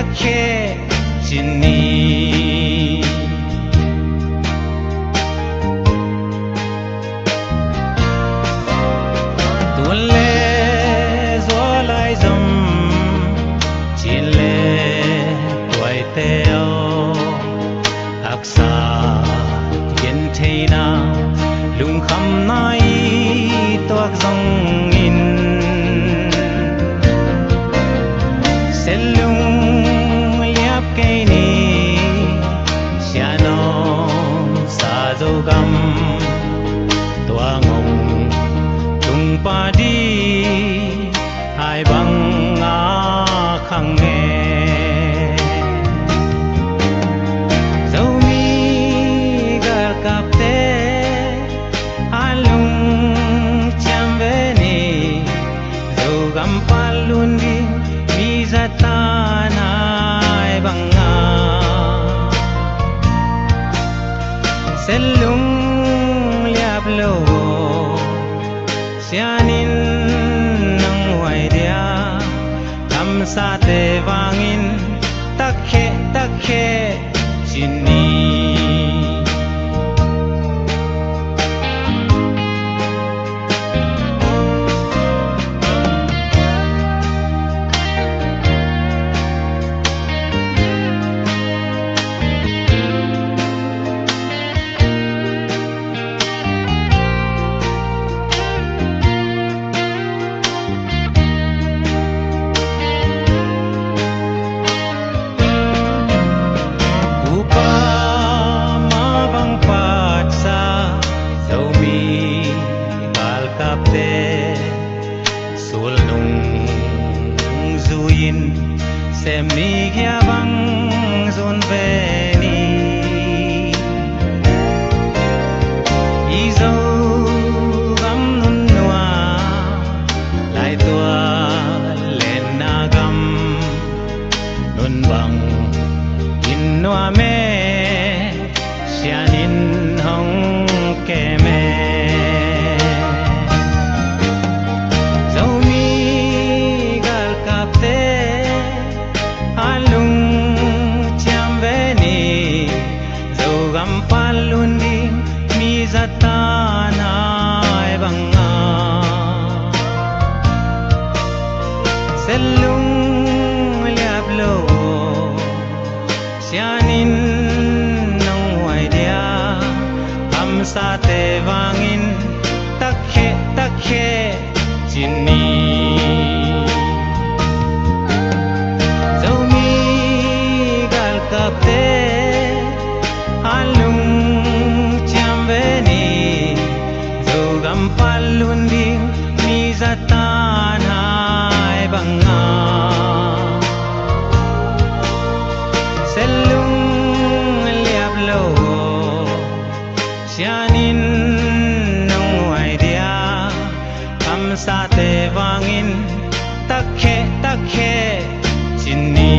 takhe chini tulle zolai zum chile toiteo aksa gentheina lung kham nai toak zong in selung liap kaini siano sa zogam tuangong tung padi hai bang a khang nghe selung liap lo sianin nang wai dia kam sa te wangin takhe chini xem mi kia băng dồn về ni y dâu gắm nun noa lại tua lên na gắm nun bằng in noa me sianin hong ke me selung liap lo sianin nang wai dia am sa te wangin takhe chini zomi gal kap te alung cham ve ni zogam palun ding mi zatan selung liap lo sianin nang wai dia kam sa te wangin takhe chini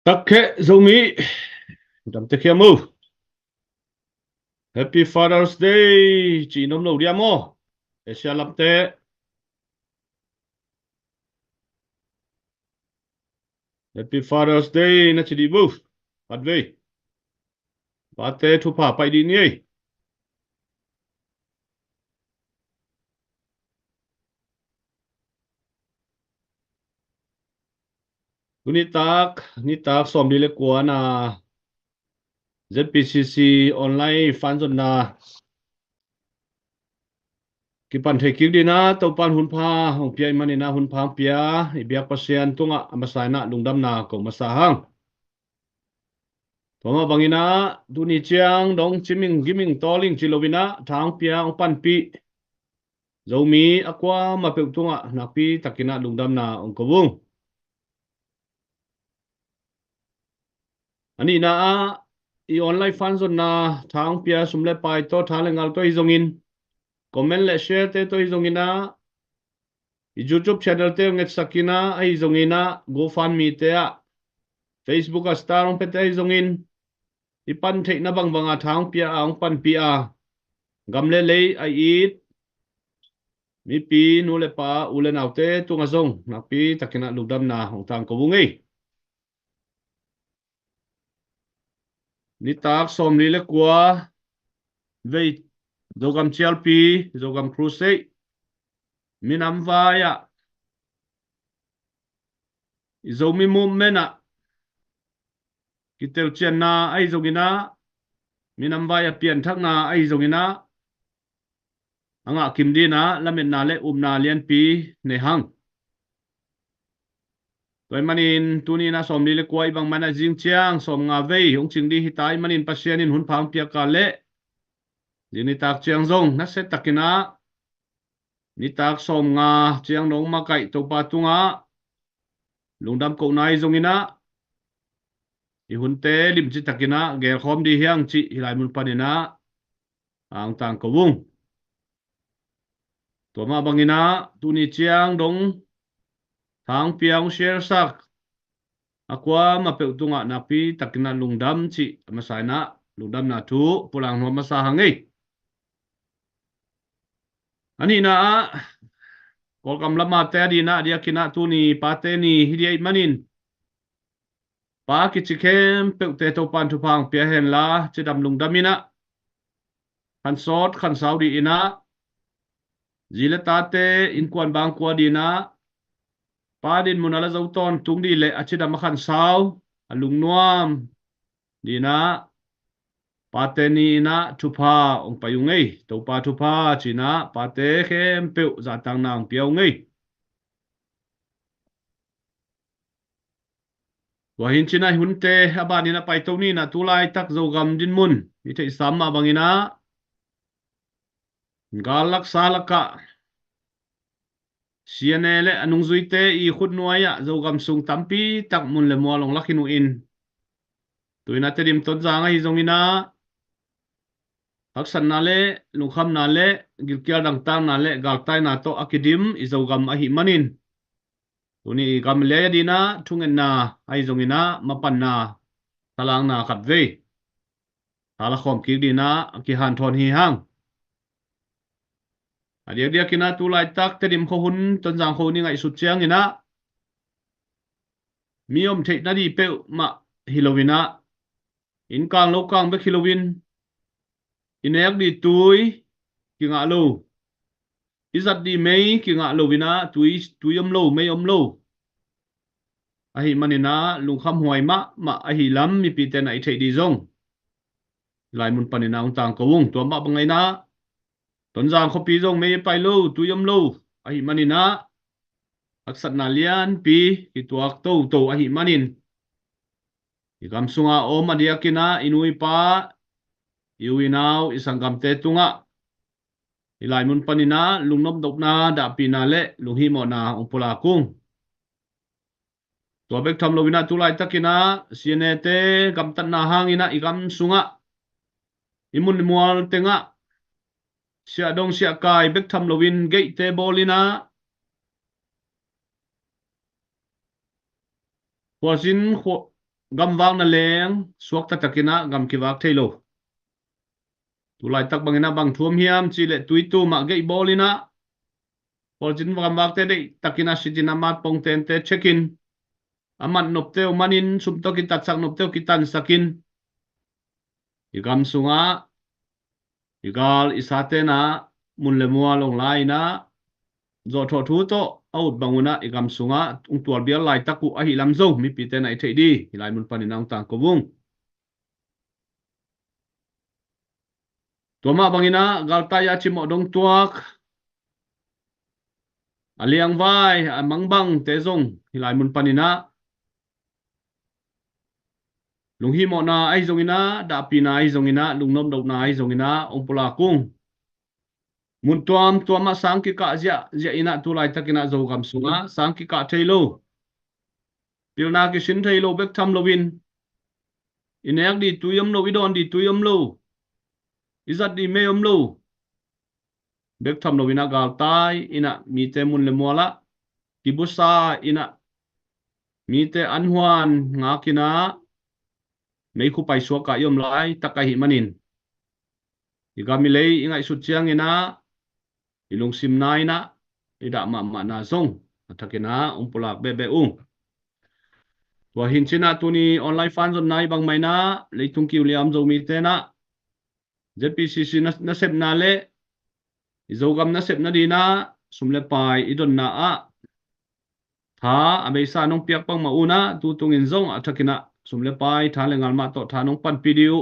Takhe zomi dam te kia mu Happy Father's Day chỉ nom lo dia mo Asia lam te Happy Father's Day na chi di bu pat ve ba te thu pa pai di ni ni tak som di le kwa na ZPCC online fan zon na ki pan the ki di na to pan hun pha hong pia mani na hun pha pia I biak pasian tunga amasai na lungdam na ko masahang Toma bangina duni chiang dong chiming giming toling chilovina thang pia ong pan pi zomi akwa ma pe tunga nakpi takina lungdam na ong kobung ani na I online fan zon na thang pia sumle pai to thalengal to izongin comment le share te to izongina YouTube channel te nget sakina ai zongina GoFundMe te a Facebook a star ong pete ai zongin ipan thei na bang banga thang pia ang pan pia gamle le ai it mi pi nu le pa ulen autte tunga zong na pi takina lugdam na hong tang ko bungi ni tak som ni le kwa vei zogam chial pi zogam cruise minam vaya zomi mum mena kitel chen na ai zongina minam vaya pian thak na ai zongina anga kim di na lamet na le na lian pi ne hang toy manin tuni na som ni le kwai bang mana jing chiang som nga vei hong ching di hitai manin pasianin hun phang pia ka le jini tak chiang zong na set takina ni tak som nga chiang nong ma kai to pa tunga lungdam ko nai zongina i hun te lim chi takina gel khom di hiang chi hilai mun panina ang tang ko bung to ma bangina tuni chiang dong thang piang share sak akwa ma pe tunga na pi takina lungdam chi masai na lungdam na thu pulang no masa hangai ani na kol kam lama te di na dia kina tuni pate ni hidiai manin pa ki chikem pe te to pan thu phang pia hen la chidam lungdamina khan sot khan saudi ina zile tate in kwan bang kwa dina padin munala zauton tung di le achida makhan saw alung nuam dina pateni na thupa ong payungei to pa thupa china pate khem pe za tang nang piaungei wa hin china hunte abani na paitoni na tulai tak zogam din mun mi thei samma bangina galak salaka sianele anung zuite i khut nuaya zogam sung tampi tak mun le molong lakinu in tuina terim tot zanga hi zongina haksan nale lukham nale gilkia dang tang nale galtai na to akidim i zogam ahi manin tuni gam le dina thungen na ai zongina mapan na talang na khat ve hala khom ki dina ki han thon hi hang adia dia kina tu lai tak terim kho hun ton jang kho ni ngai su chiang ina miom thei na di pe ma hilowina in kang lo kang be hilowin inek di tui ki nga lo izat di mei ki nga lo wina tui om lo mei om lo ahi manina lungkham huai ma ahi lam mi pi ten ai thei di zong lai mun panina ong tang ko wung to ma bangai na ton jang kho pi zong mei pai lo tui om lo ahi manina aksat na lian pi ki tuak to ahi manin igam sunga om adia kina inui pa iwinaw isangam te tunga ilai mun panina lungnop dokna da pina le lunghi mo na ongpola kung to bek tham lovina tulai takina sianete gamtan na hangina igam sunga imun mual tenga sia dong sia kai bek tham lovin gate te bolina kwasin kho gam wang na leng suak ta takina gam kiwak thailo tulai tak bangina bang thuam hiam chi le tuitu ma gei bolina porjin wam wak te dei takina sitina mat pong ten te check in amat nopte manin sumto ki tatsak nopte kitan sakin igam sunga igal isate na munle mual ong lai na zo tho thu to out banguna igam sunga ung tual bial lai taku ahi lam zo mi pi te nai thei di hilai mun panin ang tang ko bung toma bangina galtaya chimo dong tuak aliang vai amangbang te zong hilai mun panina lunghi mo na ai zongina da pina ai zongina lungnom dok na ai zongina ongpola kung mun tuama sang ki ka zia ina tulai takina zo gam sunga sang ki ka thailo pilna ki sin thailo bek tham lovin inek di tuyom lo idon di tuyom lo izat di meom lo bek tham lovina gal tai ina mi te mun le mola kibusa ina mi te an huan nga kina mấy khu pai suak ka yom lai takahi manin igami lei ingai su chiang ina ilung sim nai na ida ma na zong athakina umpulak be be wa hin china tuni online fan zon nai bang mai na leitung kiu liam zo mi te na zpcc na sep na le izogam na sep na dina sumle pai idon na a tha abeisa nong piak pang mauna tu tungin zong athakina sumle pai tha lengal ma to tha nong pan pidiu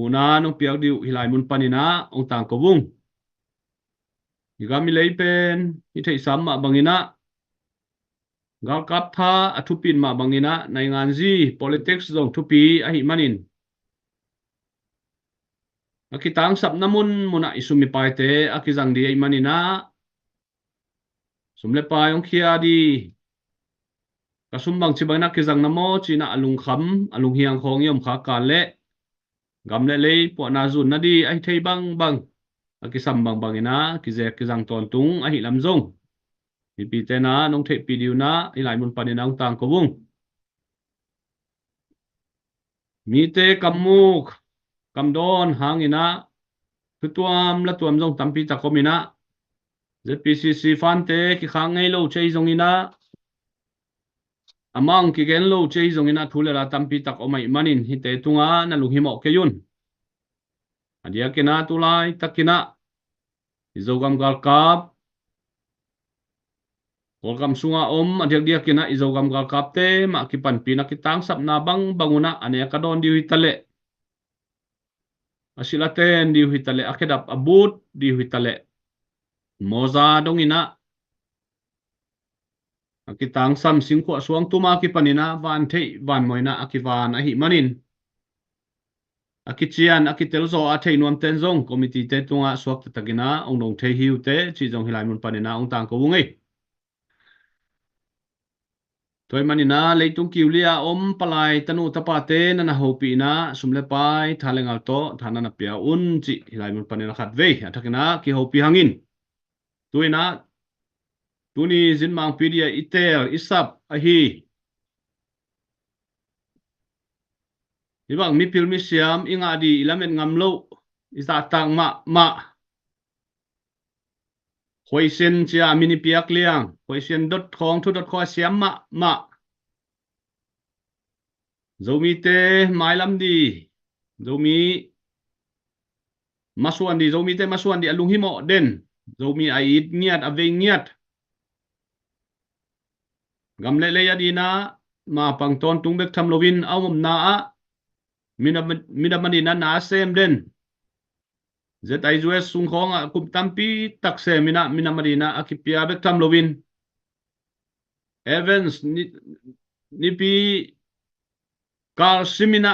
una nong piak diu hilai mun panina ong tang ko bung igami leipen i thei sam ma bangina gal kap tha athupin ma bangina nai ngan ji politics zong thupi a hi manin akitang sap namun muna isumi pai te akizang di ai manina sumle pai ong khia di kasumbang chibang na kizang namo china alung kham alung hiang khong yom kha kan le gam le lei po na zun na di ai thei bang bang akisam bang bangina kize kizang ton tung a hi lam zong pi te na nong thei pi diu na ilai mun panin ang tang ko bung mi te kamuk kamdon hangina tuam la tuam zong tampi takomina zpcc fan te ki khang ngei lo chei zong ina amang ki gen lo chei zong ina thule la tampi tak omai manin hi te tunga na lu hi mo ke yun adia kina tulai takina izogam gal kap kolgam sunga adiak dia kina izogam gal kap te ma ki pan pina ki tang sap na bang banguna ane ka don diu hitale asilaten diu hitale akedap abut diu hitale moza dongina akitang sam singko suang tuma ki panina van thei van moina akivan a hi manin akichian akitelzo a thei nuam ten zong committee te tunga suak takina ong dong thei hiu te chi jong hilai mun panina ong tang ko bungai toy manina leitung kiulia palai tanu tapa te na hopi na sumle pai thalengal to thana na pia un chi hilai mun panina khat ve athakina ki hopi hangin tuina tuni zinmang pedia itel isap ahi ibang mi pil mi siam inga di ilamen ngamlo isa tang ma hoisen chia mini piak liang hoisen dot khong thu dot kho siam ma zomi te mailam di zomi masuan di zomi te masuan di alung himo den zomi ait ngiat ave ngiat gamle le ya dina ma pangton tungbek tham lovin awm na a minamani na sem den ZIUS sung khong kum tampi takse minamani na akipia bek tham lovin Evans nipi Carl Simina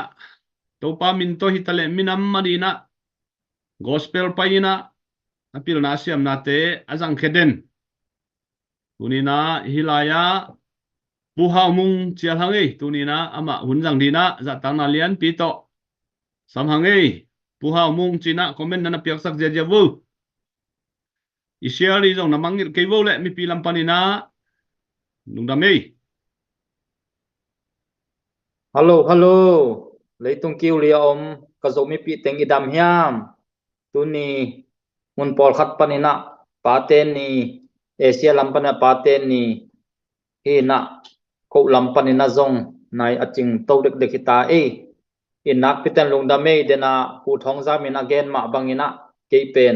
topa minto hitale minam madina gospel paina apil na siam na te azang kheden tunina hilaya puhau mung chial hangi tunina ama hunjang dina za tang na lian pito sam hangi puhau mung china comment na piak sak je vu isiali jong na mangir ke vo le mi pilam panina nungdamei Hello leitung kiu lia ka zomi pi teng idam hiam tuni mun pol khat panina paten ni asia lampana paten ni hi na ko lampanina zong nai aching to dek hita inak piten lungdame dena pu thong za min again ma bangina ke pen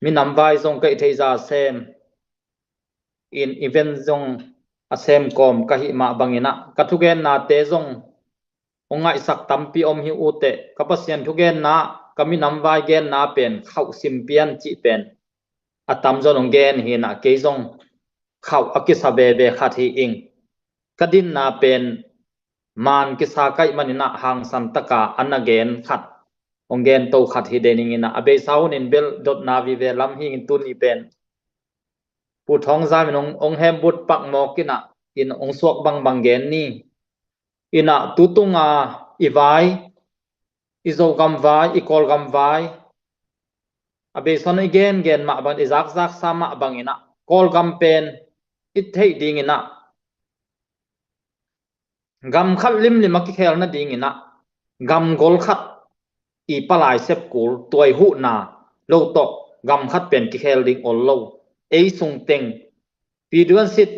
minam vai zong kai theiza sem in event zong asem kom ka hi ma bangina kathugen na te zong ongai sak tampi hi ute kapasian thugen na kami nam vai gen na pen khau simpian chi pen atam zon ongen hi na ke zong khau akisabe be khathi ing kadin na pen man kisa kai manina hang santaka anagen khat ongen to khat hi deningina abe saun in bel dot na vi ve lam hi in tuni pen pu thong za min ong hem but pak mokina in ong suak bang gen ni ina tutunga ivai izo gam vai ikol gam vai abe son again gen ma ban izak zak sama bangina kol gam pen it thei ding ina gam khat lim lim ki khel na ding ina gam gol khat i palai sep kul toy hu na lo to gam khat pen ki khel ding ol lo ei sung teng pi duan sit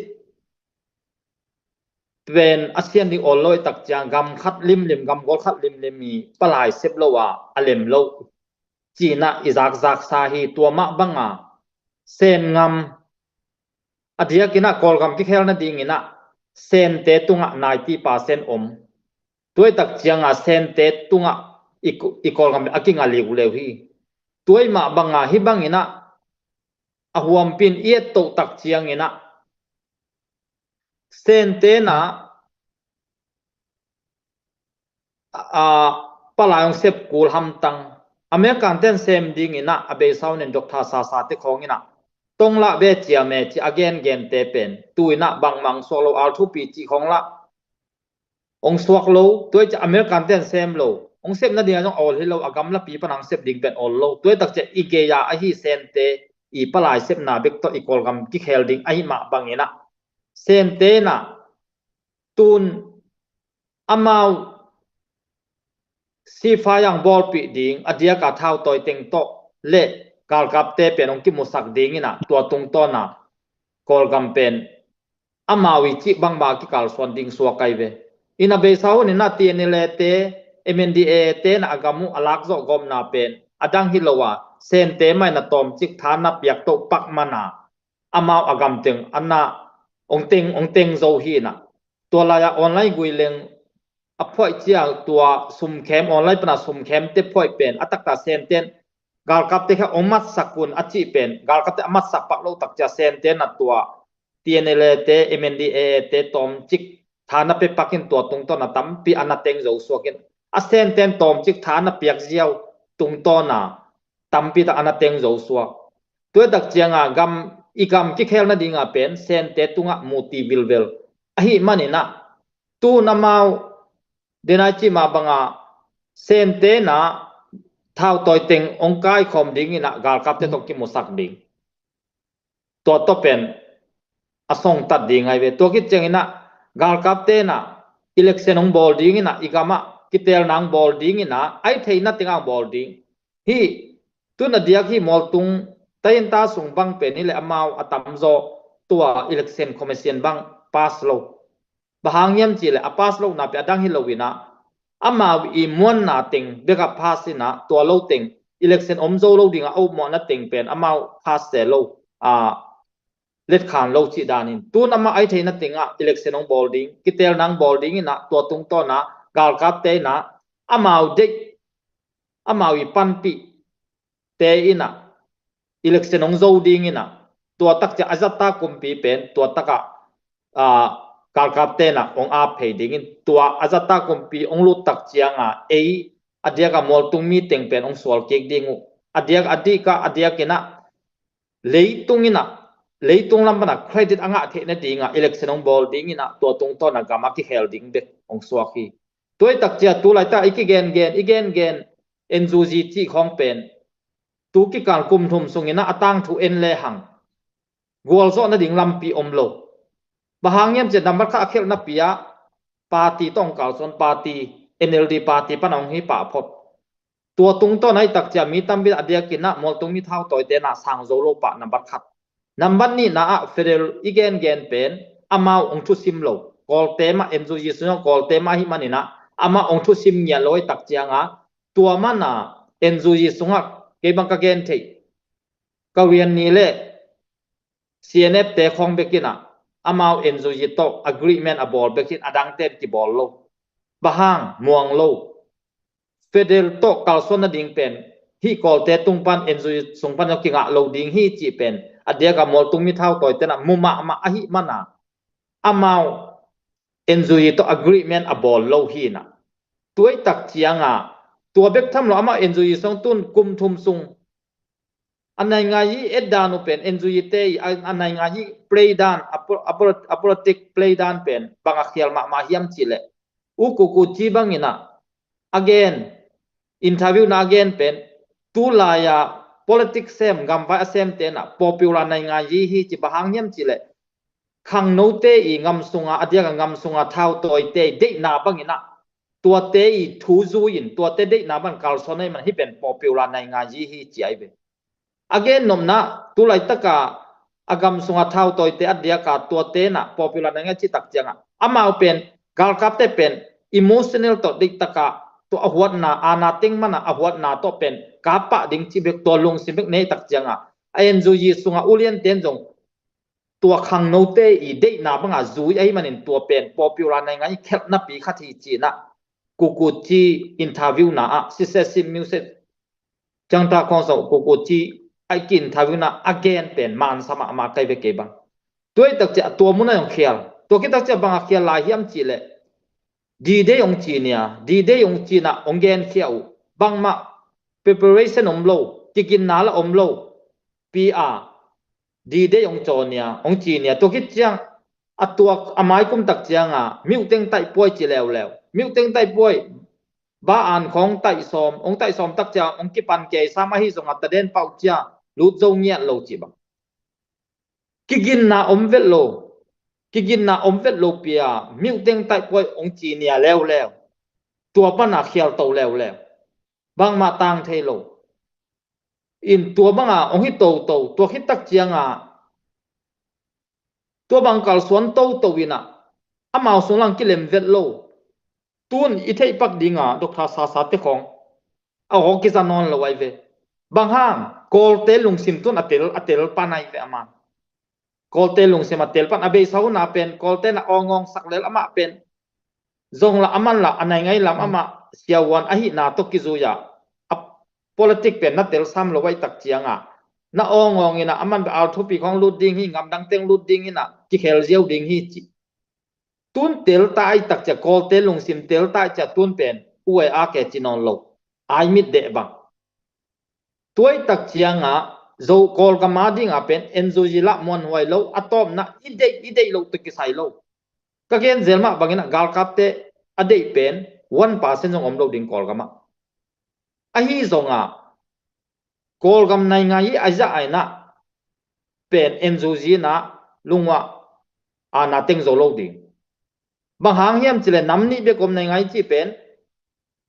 pen asian ding ol loi tak chang gam khat lim lim gam gol khat lim lim mi palai sep lo wa alem lo china izak zak sa hi tua ma banga sen ngam adia kina kol gam ki khel na ding ina sen te tunga 90% om tuai tak chianga sen te tunga ikol gam akinga liu lew hi tuai ma banga hi bangina ahuam pin iet to tak chiang ina sen te na palayong sep kul ham tang american ten sem ding ina abe saunen dokta sa sa te khong ina tong la be chia me chi again gen te pen tuina bang mang solo al thu pi chi khong la ong suak lo tuai cha american ten sem lo ong sep na dia jong all hello agam la pi panang sep ding pen all lo tuai tak che igeya a hi sen te i palai sep na bek to ikol gam ki khel ding ai ma bangina sen te na tun amau si fa yang bol pi ding adia ka thau toy teng to le kal kap te pen ong ki musak ding ina tua tung to na kol gam pen amawi chi bang ba ki kal son ding suwa kai ve ina be sau ni na ti ni le te MNDA te na agamu alak zo gom na pen adang hilowa sen te mai na tom chik thana piak to pak mana amau agam teng anna ong teng zo hi na to la ya online guileng apoi chia tua sum kem online pana sum kem te phoi pen atakta sen ten gal kap te kha omat sakun achi pen gal kap te amat sak pak lo tak cha sen ten na tua TNL te MNDA te tom chik thana pe pakin tua tung to na tam pi anateng zo suakin a sen ten tom chik thana piak ziaw tung to na tam pi ta anateng zo suak tu dak chianga gam igam ki khel na dinga pen sen te tunga muti bilbel ahi manina tu namau denai chi ma banga sen te na thao toy teng ong kai khom ding ina gal kap te to ki musak ding to pen asong tat ding ai ve to ki cheng ina gal kap te na election ong bol ding ina igama kitel nang bol ding ina ai theina tinga bol ding hi tu na dia hi mol tung tayin ta sung bang pe ni le amau atam zo tua election commission bang pass lo bahang yam chi le apas lo na pe adang hi lo wina ama i mon na ting beka pasina to lo ting election omzo lo dinga o mo na ting pen amau pass se lo let khan lo chi danin tu nama ai theina tinga election ong bolding kitel nang bolding ina to tung to na gal kap te na amau de amau i panpi te ina election ong zo ding ina to tak cha azata kumpi pen to taka kal kap te na ong a phei ding in tua azata kompi ong lu tak chianga ei adia ka mol tung mi teng pen ong sol kek dingu adia adika adia kena leitung ina leitung lam bana credit anga the na dinga election ong bol ding ina to tung to na gama ki hel ding de ong swaki toy tak chia tu lai ta iki gen enzuji chi khong pen tu ki kal kum thum sungina atang thu en le hang gol zo na ding lam pi om lo bahang yam je number kha khel na pia party tong kal son party NLD party panong hi pa phot tua tung to nai tak cha mi tam bi adia kina mol tung mi thau toy te na sang zo lo pa number khat number ni na federal igen gen pen amau ong thu sim lo kol te ma enjoy su kol te ma hi manina ama ong thu sim nya loi tak chianga tua mana enjoy sunga ke bang ka gen thei kawian ni le CNF te khong bekina amau enjoy to agreement abol bekin adang te ki bol lo bahang muang lo federal to kalson na ding pen hi kol te tungpan enjoy sungpan ki nga lo ding hi chi pen adia ka mol tung mi thau toy te na muma ma ahi mana amau enjoy to agreement abol lo hi na tuai tak chianga tua bek tham lo ama enjoy song tun kum thum sung anai nga yi edanu pen enjoy te anai nga yi play dan apolitic play dan pen banga khial ma hiam chile u ku chi bangina again interview na again pen tu la ya politics sem gam ba sem te na popular nai nga yi hi chi bahang hiam chile khang no te i ngam sunga adia ka ngam sunga thau toi te de na bangina tua te i thu zu in tua te de na ban kal sonai man hi pen popular nai nga ji hi chi ai be again nom na tu lai taka agam sunga thau toi te adia ka tua te na popular nai nga chi tak changa amao pen gal kap te pen emotional to dik taka to ahwat na ana ting mana ahwat na to pen kapa ding chi bek to lung si bek nei tak changa ayen zu yi sunga ulian ten jong tua khang no te i de na banga zui ai manin tua pen popular nai ngai khel na pi khathi chi na ku chi interview na a successive music chang ta khong so ku chi ai kin interview na again pen man sama ma kai ve ke bang toi tak cha tua mun na yong khel to ki tak cha banga khel la hiam chi le di de yong chi nia di de yong chi na ongen khiau bang ma preparation om lo tikin na la om lo PR đi đây ông cho nia ông chỉ nia tôi kít chăng à tua à mai cũng tắc chăng à miêu tên tại bôi chỉ lèo lèo miêu tên tại bôi ba an không tại xóm ông tại xóm tắc chăng ông kí pan kê sa mai hi zong at den pau cha lút dâu nhẹ lâu chỉ bằng kí gin na ông vết lô kí gin na ông vết lô pia miêu tên tại bôi ông chỉ nia lèo lèo tua pan à khial tàu lèo lèo bang ma tang thay lô in tua bang à ông hít tàu tàu tua hít tắc chăng à tua bang kal suan tàu tàu ina amao sung lang kilem vet lo tuôn ít thấy bắc đi ngà độc thà sa sa te khong à họ kia non là vậy về bang hang kol te lung sim tuôn atel panai ve ama kol te lung sim atel pan abe sau na pen kol te na ongong sak lel ama pen zong la aman la anai ngai lam ama siawan ahi na to kizuya politic pen na tel sam lo wai tak chianga na ongong ina aman ba al thopi khong lut ding hi ngam dang teng lut ding ina ki khel ziau ding hi tuôn tel tai tak cha kol tel lung sim tel tai cha tuôn pen uai a ke chinon lo ai mit de bang tuai tak chianga zo kol ka ma ding a pen enzo jila mon wai lo atom na ide lo to ki sai lo ka gen zelma bangina gal kap te ade pen 1% jong om lo ding kol ka ma a hi zonga kol gam nai nga yi aja ai na pen enzo ji na lungwa ana teng zo lo ding bang hang hiam chile namni be kom nai ngai chi pen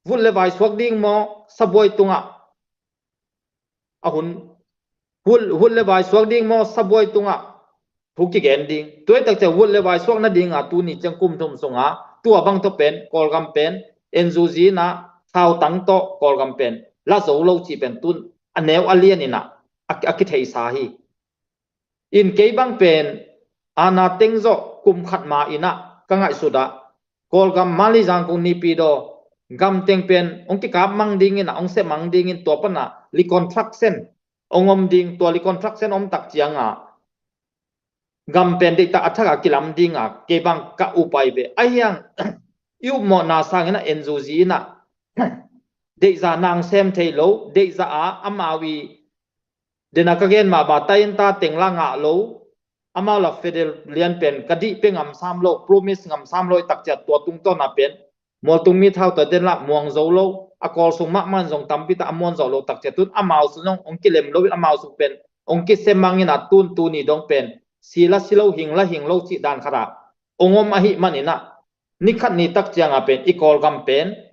vun le vai swak ding mo saboi tunga ahun hul le vai swak ding mo saboi tunga thuki gen ding toy tak cha vun le vai swak na ding a tu ni chang kum thum songa tua bang to pen kol gam pen enzu ji na thao tang to kol gam pen la zo lo chi pen tun aneu alien ina aki thei sa hi in ke bang pen ana teng zo kum khat ma ina ka ngai suda kol gam mali jang kung ni pi do gam teng pen ong ki kap mang ding in ong se mang ding in to pa na li construction ongom ding to li construction om tak chianga gam pen de ta athaka kilam ding a ke bang ka upai be ayang yu mo na sang ina enzu ji na de za nang sem thei lo de za a amawi de na ka gen ma ba ta in ta teng la nga lo ama la federal lian pen kadi pe ngam sam lo promise ngam sam lo tak cha to tung to na pen mol tung mi thau to den la muang zo lo akol sung mak man jong tam pi ta amon zo lo tak cha tun amao su nong ong kilem lo amao su pen ong ki semang ina tun tu ni dong pen sila silo hing lo chi dan khara ongom ahi manina nikhat ni tak chang a pen ikol gam pen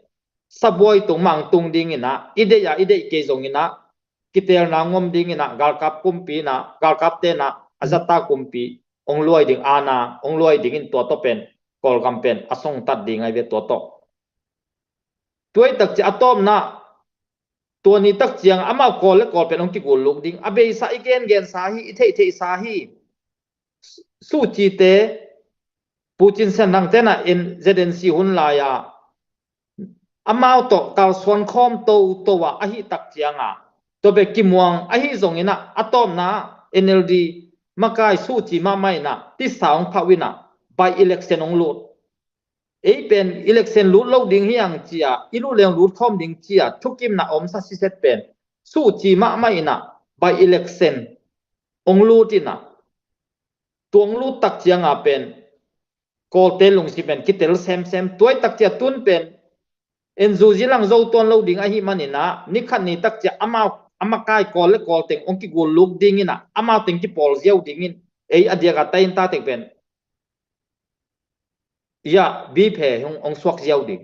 saboi tung mang tung ding ina ide ke jong ina kitel na ngom ding ina gal kap kumpi na gal kap te na azata kumpi ong luai ding ana ong luai ding in to pen kol gam pen asong tat ding ai ve to tuai tak chi atom na to ni tak chiang ama kol le kol pen ong ki gul luk ding abe sa igen gen sa hi the sa hi su chi te putin sen nang te na in zdenc hun la ya amao to kal son khom to wa a hi tak chiang a to be kimuang a hi zong ina atom na NLD makai su chi ma mai na ti saung phawina by election ong lut ei pen election lut lo ding hiang chia ilu leng lut khom ding chia thukim na om sa si set pen su chi ma mai na by election ong lut ina tuang lut tak chiang a pen ko te lung si pen kitel sem toy tak chia tun pen enzu jilang zo ton lo ding a hi manina nikhat ni tak chia amakai kol le kol teng ong ki gul luk ding ina ama teng ki pol ziau ding in ei adia ka tain ta teng pen ya bi phe hong ong swak jiao ding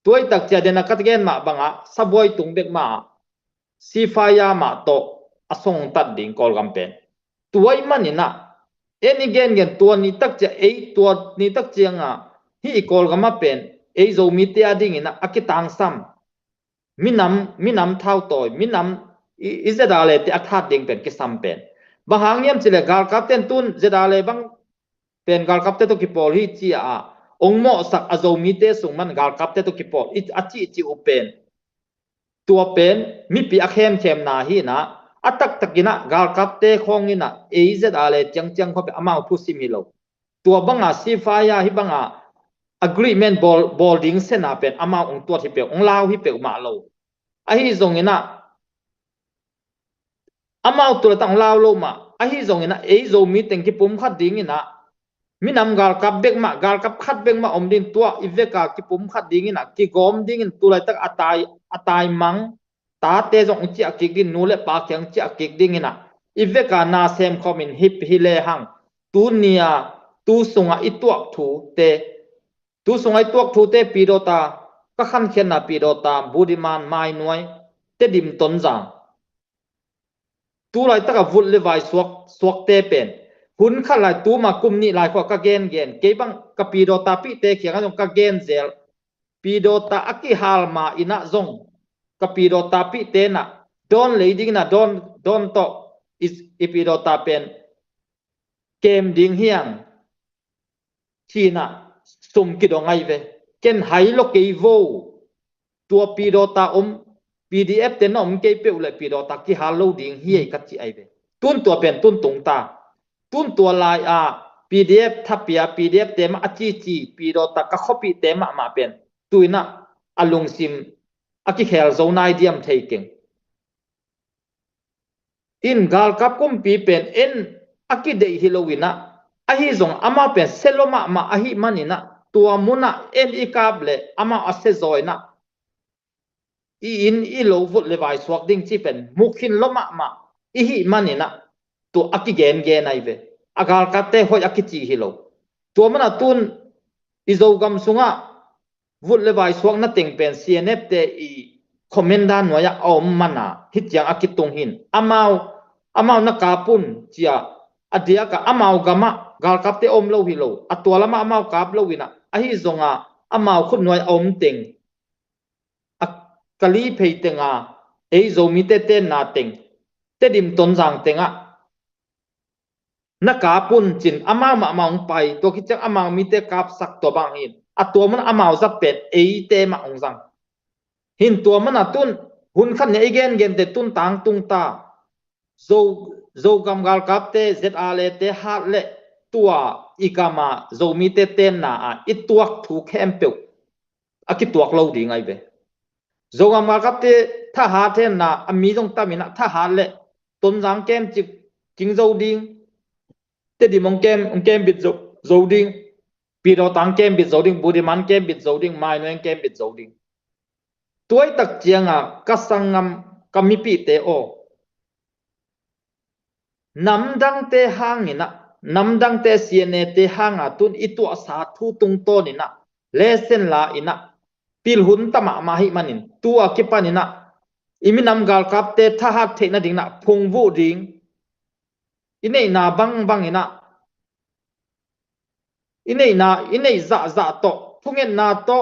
tuai tak cha dena kat gen ma banga saboi tung bek ma sifaya ma to asong tat ding kol gam pen tuai manina eni gen tua ni tak cha ei tua ni tak chianga hi kol gama pen ei zo mi te ading ina akitang sam minam thau toy minam izedale te akhat ding pen ki sam pen bahang yam chile gal kapten tun zedale bang pen gal kapte to ki pol hi chi a ong mo sak azo mi te sung man gal kapte to ki pol it achi chi upen tua pen mi pi akhem khem na hi na atak takina gal kapte khongina ezedale chang khope amau thu sim hi lo tua banga sifaya hi banga agreement boarding sena pen amau ong tua hi pe ong lao hi pe ma lo a hi zong ina amau tu tang lao lo ma a hi zong ina ei zo mi teng ki pum khat ding ina minam gal kap bek ma gal kap khat bek ma om din tua iveka ki pum khat ding ina ki gom ding in tu lai tak atai mang ta te zong chi akik din nu le pa kyang chi akik ding ina iveka na sem khomin hip hi le hang tu nia tu sunga ituak thu te tu sunga ituak thu te pidota ka khan khen na pidota budiman mai nuai te dim ton jang tu lai taka vut le vai suak te pen hun khat lai tu ma kum ni lai kho ka gen ke bang ka pi do ta pi te khiang jong ka gen zel pi do ta aki hal ma ina zong ka pi do ta pi te na don le ding na don to is pi do ta pen kem ding hiang chi na sum ki do ngai ve ken hai lo ke vo tua pi do ta PDF te nom ke pe ule pi do ta ki halo ding hi ka chi ai ve tun tua pen tun tung ta tun tua lai a PDF thapia PDF te ma achi chi pi do ta ka copy te ma pen tuina alung sim aki khel zo nai diam thei king in gal kap kum pi pen en aki dei hilowina a hi zong ama pen seloma ma a hi manina tua muna en ikable ama ase zoina in lo vut le vai suak ding chi pen mukhin loma ma i hi manina to aki gen ai ve agal kate hoi aki chi hi lo to mana tun izo gam sunga vut le vai suak na teng pen CNF te i komenda noya om mana hit yang aki tung hin amau na kapun chia adia ka amau gama gal kapte om lo hi lo atwala ma amau kap lo wina a hi zonga amau khut noi om teng kali phei tenga ei zo mi te ten na teng te dim ton jang tenga na kapun chin amau ma maung pai to ki chang amau mi te kap sak to bang hin atwa man amau zak pet ei te ma ong jang hin to man atun hun khan ne gen te tun tang tung ta zo gam gal kap te za le te hat le tua ikama zo mi te ten na a ituak thu khem pe akituak lo ding ai be zogam gal kap te tha ha the na ami jong tamina tha ha le ton jang kem chi king zo ding te di mong kem bit zo ding pi do tang kem bit zo ding budi man kem bit zo ding mai noeng kem bit zo ding tuai tak chianga kasangam kami pi te o namdang te hangina namdang te siene te hanga tun itu asa thu tung to ni na lesen la ina pil hun tama ma hi manin tua kipanina iminam gal kap te tha hat the na ding na phung vu ding inei na bang ina inei za to phungen na to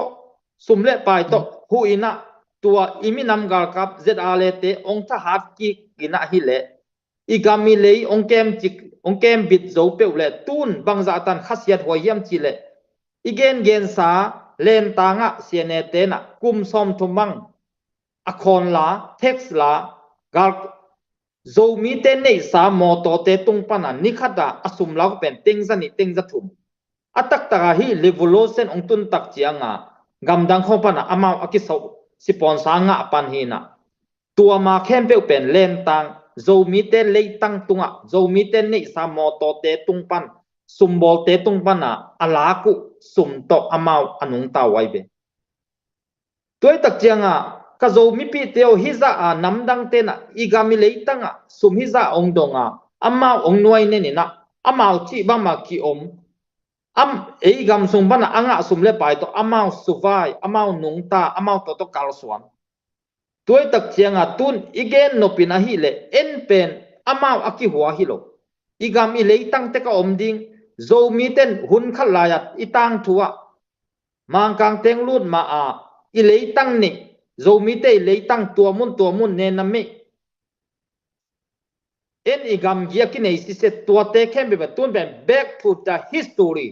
sumle pai to hu ina tua iminam gal kap zale te ong tha hat ki ina hi le igami le ong kem bit zo pe le tun bang za tan khasiat ho yam chi le igen sa len tanga siene te na kum som thumang akhon la text la gal zo mi te nei sa mo to te tung pana nikhata asum lau pen teng za thum atak taka hi levolution ong tun tak chianga gamdang kho pana amau akiso sipon sa nga pan hi na tua ma khem pe pen len tang zo mi te le tang tunga zo mi te nei sa mo to te tung pan sumbol te tung pana alaku sum to amau anung ta wai be toy tak chianga ka zo mi pi teo hiza a namdang te na igami le tanga sum hiza ong donga amau ong nuai ne ni na amau chi ba ma ki om ei gam sung bana anga sum le pai to amau suvai amau nungta amau to kalswan tuai tak chianga tun igen no pina hi le en pen amau aki huwa hi lo igam i leitang te ka omding zo mi ten hun khalayat itang thuwa mang kang teng lut ma a i leitang ni zo mi te leitang tua mun ne na me en igam gia ki nei si se tua te khem be tun ben back to the history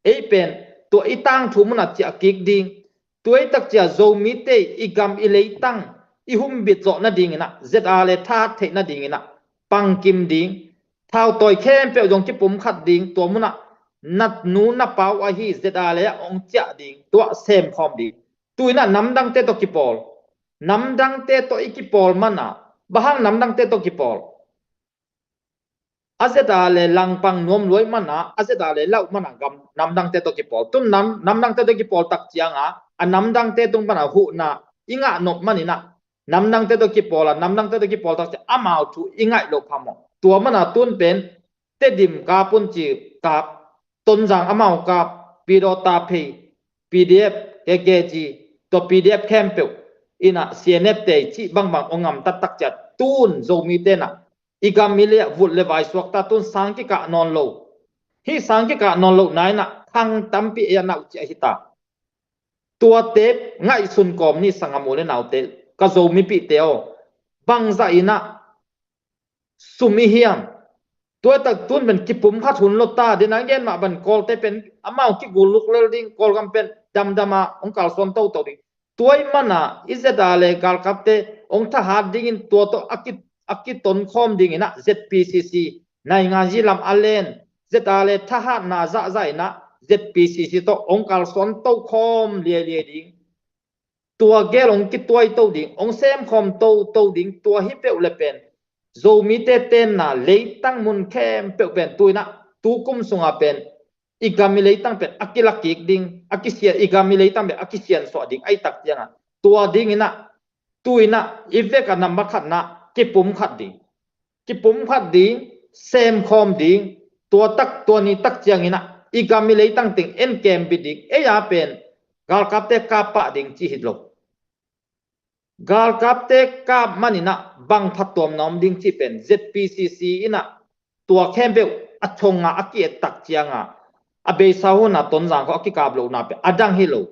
ei pen to itang thu mun a cha kik ding tuai tak cha zo mi te igam i leitang i hum bit zo na ding na za le tha the na ding na pang kim ding thao toy khem pe jong ki pum khat ding to mun a nat nu na pau a hi za le ong cha ding to sem khom ding tuina nam dang te to ki pol nam dang te to ikipol mana bahang nam dang te to ki pol azeta le langpang nom loi mana azeta le lau mana gam namdang te to ki pol tum namdang te to ki pol tak chianga a namdang te tung mana hu na inga nop manina namdang te to ki pol namdang te to ki pol tak amau thu inga lo phamo tua mana tun pen te dim ka pun chi ka ton jang amau ka pido ta phe pdf kg to pdf campel ina cnf te chi bang ongam tak tak chat tun zo mi te na igam milia vut le vai suak ta tun sang ki ka non lo hi sang ki ka non lo nai na thang tampi ya nau chi hita tua te ngai sun kom ni sangamu le nau te ka zo mi pi te o bang za ina sumi hiam tua tak tun ben ki pum khat hun lo ta de na gen ma ban kol te pen amau ki guluk le ding kol gam pen dam dama ong kal son to to ding tuai mana izeta le kal kap te ong tha hat ding in tua to akit ton khom ding ina ZPCC nai nga ji lam alen zetale tha na za za ina ZPCC to ongkal son to khom lia ding tua gelong ki toy to ding ong sem khom to ding tua hi pe le pen zo mi te ten na leitang mun khem pe pen tuina tu kum sunga pen igami leitang pen akila kik ding akisia igami leitang be akisian so ding ai tak yanga tua ding ina tuina iveka number khat na ki pum khat ding sem khom ding tua tak tua ni tak chiang ina igami leitang ting en kem bidik e ya pen gal kap te ka pa ding chi hitlo gal kap te ka manina bang phatom nom ding chi pen ZPCC ina tua khembe achonga aki tak chianga abe sahuna ton jang ko aki kablo na pe adang hilo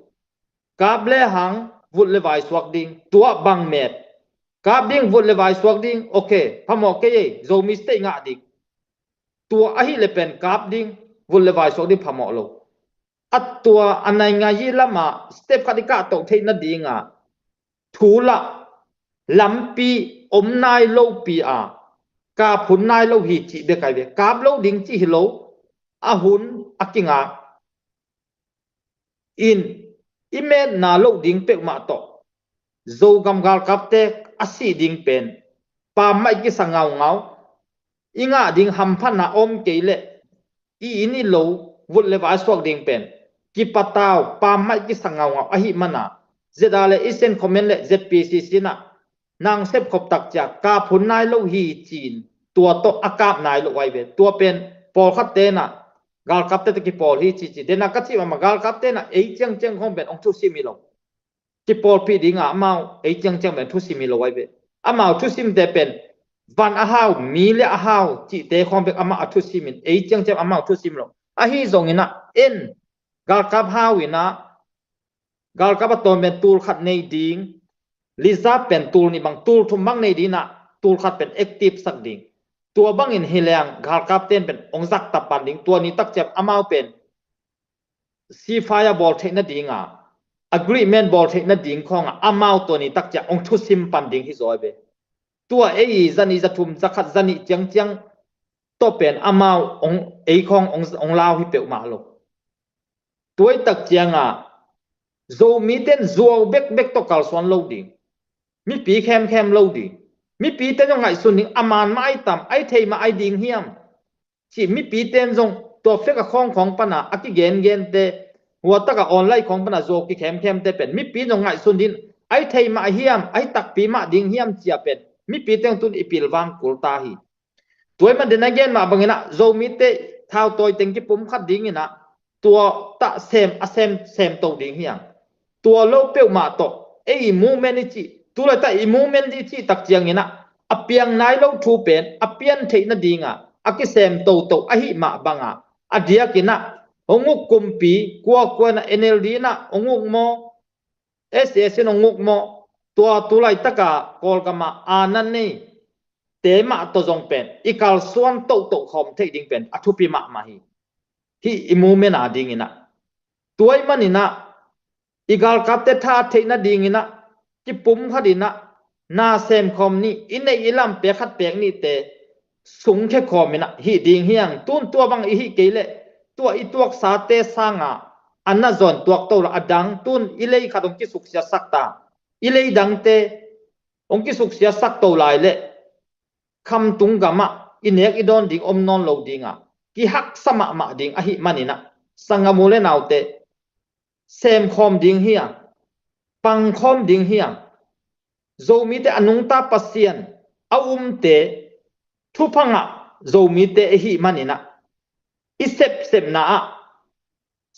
kable hang vut le vai swak ding tua bang met kap ding vut le vai swak ding okay phamo ke ye zo mistake nga dik tua ahi le pen kap ding vut le vai swak ding phamo lo at tua anai nga yi lama step kadika to theina dinga thula lampi omnai lo pi a ka phun nai lo hi chi be kai be kap lo ding chi lo a hun akinga in ime na lo ding pe ma to zo gam gal kap te asi ding pen pa mai ki sangau ngau inga ding ham phan na om keile i ini lo vut le va swak ding pen ki pataw pa mai ki sangau ngau ahi mana zedale isen comment le ZPCC na nang sep khop tak cha ka phun nai lo hi chin tua to akap nai lo wai be tua pen pol khat te na gal kap te ki pol hi chi chi de na ka chi ma gal kap te na ei cheng hom ben ong thu si mi lo ki pol pi dinga mau ei cheng ben thu si mi lo wai be amau thu sim te pen van a hau mi le a hau chi te khom be ama thu simin ei cheng amau thu sim lo a hi zong ina en gal kap hau ina gal kap ton ben tul khat nei ding liza pen tul ni bang tul thum bang nei dina tul khat pen active sak ding tua bang in hilang gal kap ten pen ong zak tapan ding tua ni tak chep amau pen si fireball theina dinga agreement ball theina ding khonga amau to ni tak cha ong thu sim pan ding hi zoi be tua ei zani zathum zakhat zani chang to pen amau ong ei khong ong lao hi pe ma lo tuai tak chianga zo mi ten zuaw bek to kal swan lo ding mi pi khem lo ding mi pi ten ngai sun ning aman ma ai tam ai thei ma ai ding hiam chi mi pi ten zong to fe ka khong pana aki gen te huwa ta ka online khong pana zo ki khem te pen mi pi nong ngai sun din ai thei ma hiam ai tak pi ma ding hiam chia pen mi pi teng tun ipil wang kul ta hi toy man den again ma bangina zo mi te thao toy teng ki pum khat ding ina ตัวตะเซมเซมโตดิ่งเฮียงตัวโลเปียวมาโตมูเมนจิตัวเลยแต่มูเมนจิตักเจียงนะอเปียงนายโลทูเป็นอเปียนเทนดิ่งอ่ะกิเซมโตหิมาบังอ่ะเดียกินะองุกุมปีกัวนะเอเนลดีนะองุกโมSS นองุกโมตัวเลยตะกะกอลกามาอานันนี่เตมาตัวจงเป็นอีกาลส่วนโตคอมเทดิ่งเป็นอทุปีมาฮีที่อิมูเมนาดิ่งนะตัวมันนี่นะอีกาลกัตเตท่าเทนดิ่งนะที่ปุ่มขัดินะนาเซมคอมนี่อินในอิลัมเปียขัดเปียกนี่เตสุงแค่คอมนะฮีดิ่งเฮียงตุนตัวบางอีฮีเกลเลตัวสาเตสังอันนั้นส่วนตัวโตละอดังตุนอิเลยขัดองกิสุขเสียสักตาอิเลยดังเตองกิสุขเสียสักโตลายเลคำตุงกามะอินเอกอีดอนดิ่งอมนอนโลดิ่งกิฮักสมะมาดิ่งอหิมันนี่นะสังกมูเลนาวเตเซมคอมดิ่งเฮียปังคอมดิ่งเฮียโจมีเตอนุงตาปัสเซียนอาเตทุพังโจมีเตอหิมันนี่นะอิเซปนะ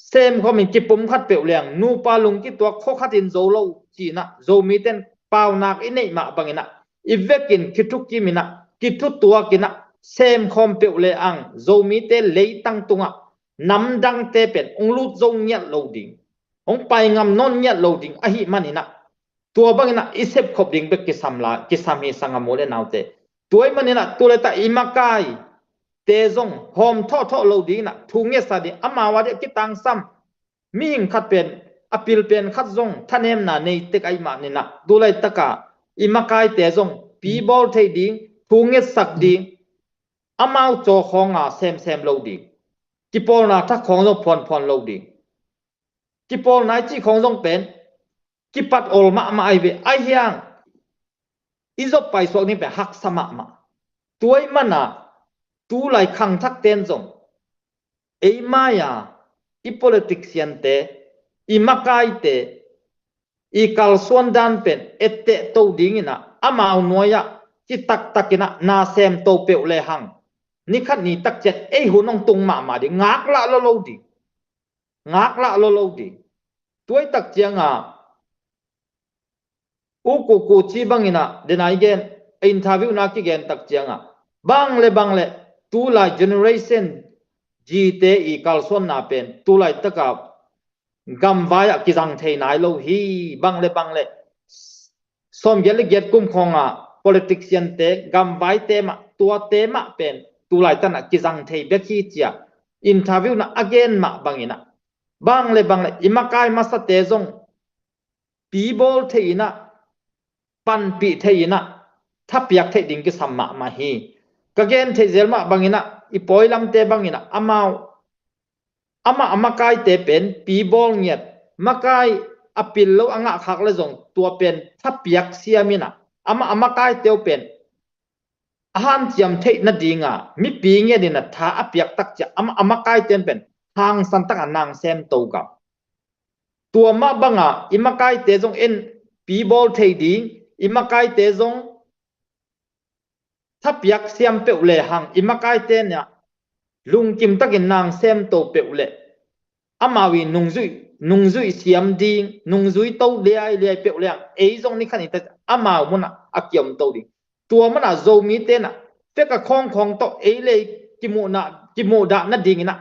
เซมคอมินกิปุ่มขัดเปลวเลียงนูปาลุงกิตัวโคขัดอินโจโลจีนะโจมีเตนปาวนักอินเนมาบังอินะอีเวกินคิดทุกกิมินะคิดทุกตัวกินะเซมคอมเปลวเลียงโจมีเตเลยตั้งตุงน้ำดังเตเป็นองลุจงเนียโลดิงองไปงำนนเนียโลดิงอหิมันอินะตัวบังอินะอิเซปขบดิงเบกิสัมลากิสัมฮีสังกโมเลนาวเตตัวมันอินะตัวเลตาอิมากายเตจงหอมท่อโลดีนะทุงเงสาดีอามาวาเดกิตังซัมมีหิงขัดเป็นอปิลเป็นขัดจงท่านเอ็มนาในเตกไอมานี่นะดูเลยตะกาอิมากายเตจงปีบอลเทดีทุงเงสักดีอามาวโจของเซมโลดีกิปอลนาทักของจงพรโลดีกิปอลนายจีของจงเป็นกิปัดโอลมาไอเวไอเฮียงอิจบไปสวกนี้เป็นฮักสมะมาตัวมันนะตูไลขังทักเต้นจงมายาอี politics ยันเตอีมักไอเตอีคัลส่วนดันเป็นเอเตโตดิ่งนะอามาอุนวยะจิตักนะนาเซมโตเปวเลหังนี่ขัดนี่ตักเจ็ดหุนองตุงมาดิงักละโลดิงักละโลดิตัวตักเจียงกูจีบังอินะเดนไอเกนอินทาวิวนักกิเกนตักเจียงบังเลตูไลเจเนอเรชันจีเตอีคัลส่วนนาเป็นตูไลตะกับกัมวายกิจังเทนายโลฮีบังเลสมเยลเกตกุมของpolitics ยันเตกัมวายเตมาตัวเตมาเป็นตูไลตันกิจังเทเบคีเจียอินทาวิวนะ again มาบังอินะบังเลอิมากายมาสเตจงปีบอลเทอินะปันปีเทอินะทับยักเทดิงกิสัมมาฮีก็เกนเทเซลมาบังอินะอีปอยลำเตบังอินะอามาไกเตเป็นปีบอลเงียดมาไกอปิลโลอ่างขักเลยจงตัวเป็นทับยักเสียมินะอามาไกเตียวเป็นอาหารเจียมเทนดีงามีปีเงียดินะท้าอยักตักจะอามาไกเตียนเป็นทางสันตักนางเซมโตกับตัวมาบังอิมาไกเตจงเอ็นปีบอลเทดีอิมาไกเตจงทับยักเสียมเปวเลหังอิมาไกเตเนี่ยลุงกิมตักินนางเซมโตเปวเลอามาวีนุงซุยเสียมดีนุงซุยโตเลียเปวเลจงนี่ขันนี่แต่อามามุนะอักยมโตดีตัวมันโจมีเตนะเฟกของโตเลยกิโมดานั่นดีนะ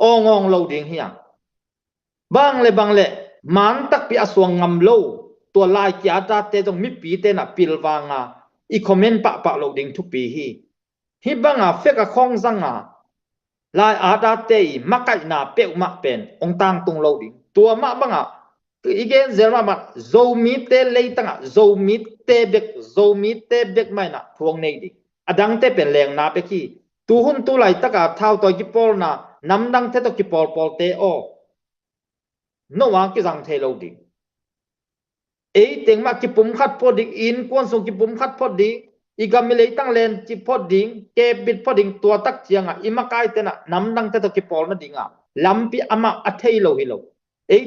ององโลดิงเฮียงบังเลมันตักปีอสวงงำโลตัวลายกีอาตาเตจงมีปีเตนะปิลวางอีคอมเมนต์ปะโลดิงทุกปีฮิบังเฟกของซังลายอาตาเตมักไก่นาเปวมาเป็นองตังตุงโลดิงตัวมาบังอีเกนเซลมาบังโจมีเตเลยตั้งโจมีเตเบกไม่นะพวงในดิอดังเตเป็นแรงนาเปกี้ตูหุ่นตูไหลตะกาเท้าตัวกิปอลนะน้ำดังเตตัวกิปอลเตโอโนวากิจังเทโลดิเต็งมากิปุ่มขัดพอดิอินกวนส่งกิปุ่มขัดพอดิอีกามิเลยตั้งเลนจิพอดิเก็บบิดพอดิตัวตักเจียงอิมากายเตนะน้ำดังเตตัวกิปอลนั่นดิลำปีอามาอัทเฮโลฮิโล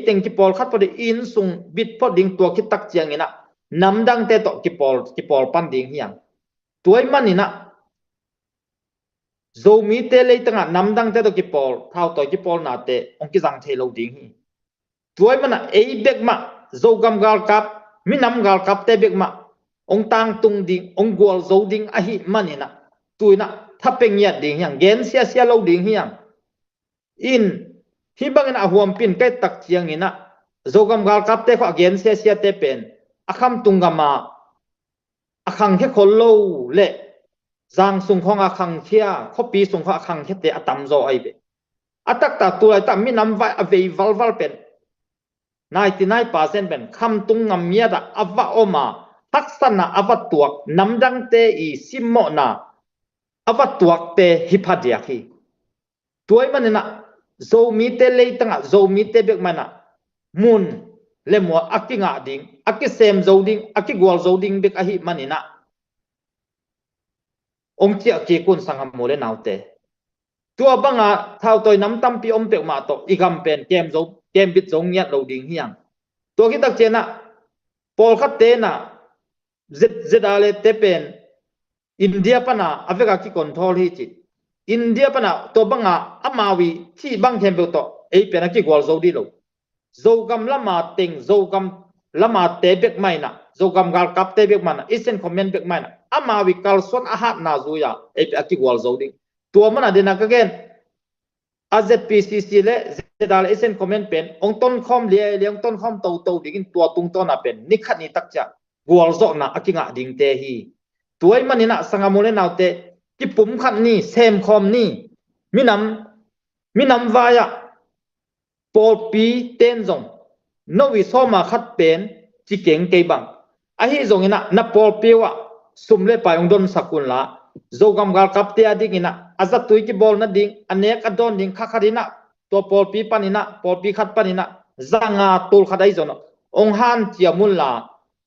เต็งกิปอลขัดพอดิอินส่งบิดพอดิตัวคิดตักเจียงนะน้ำดังเตตัวกิปอลปันดิงเฮียงตัวมันนี่นะ zo mi te le tanga nam dang te to ki pol thao to ki pol na te ong ki jang the lo ding hi tuai mana ei bek ma zo gam gal kap mi nam gal kap te bek ma ong tang tung ding ong gol zo ding a hi manina tuina thapeng ya ding yang gen sia sia lo ding hiang in hi bangena huam pin kai tak chiang ina zo gam gal kap te kho gen sia sia te pen akham tungama akhang he khol lo le giang sung khong akhang khia khopi sung kho akhang khete atam zo ai be atak ta tu ai ta mi nam vai avei val val pen 99% ben kham tung ngam mia da ava oma taksana ava tuak namdang te I simmo na ava tuak te hipadia khi tuai manina zo mi te le tanga zo mi te bek mana mun le mo akinga ding akisem zo ding akigwal zo ding bek ahi manina ong chia ki kun sangam mole naute tua banga thao toy nam tam pi om pe ma to igam pen kem zo kem bit zo nyat lo ding hiang to ki tak chena pol khat te na zedale te pen India pana Africa ki control hi chi India pana to banga amawi thi bang them to ei pena ki gol zo di lo zo gam lama ting zo gam lama te bek mai na zo gam gal kap te bek mana isen comment bek mai na amawi kal son ahat na zu ya ei pe ki gol zo di to mana de na ka gen AZPCC le zedal isen comment pen ong ton khom le leong ton khom to digin tua tung to na pen ni khat ni tak cha gol zo na akinga ding te hi tuai manina sangamole naute ki pum khat ni sem khom ni minam vaya pol pi ten zong no wi so ma khat pen chi keng ke bang a hi zong ina na pol piwa sumle pa ong don sakun la zogam gal kap te adik ina azat tui ki bol na ding anek adon ding khakharina to pol pi panina pol pi khat panina zanga tul khadai zono ong han chia mun la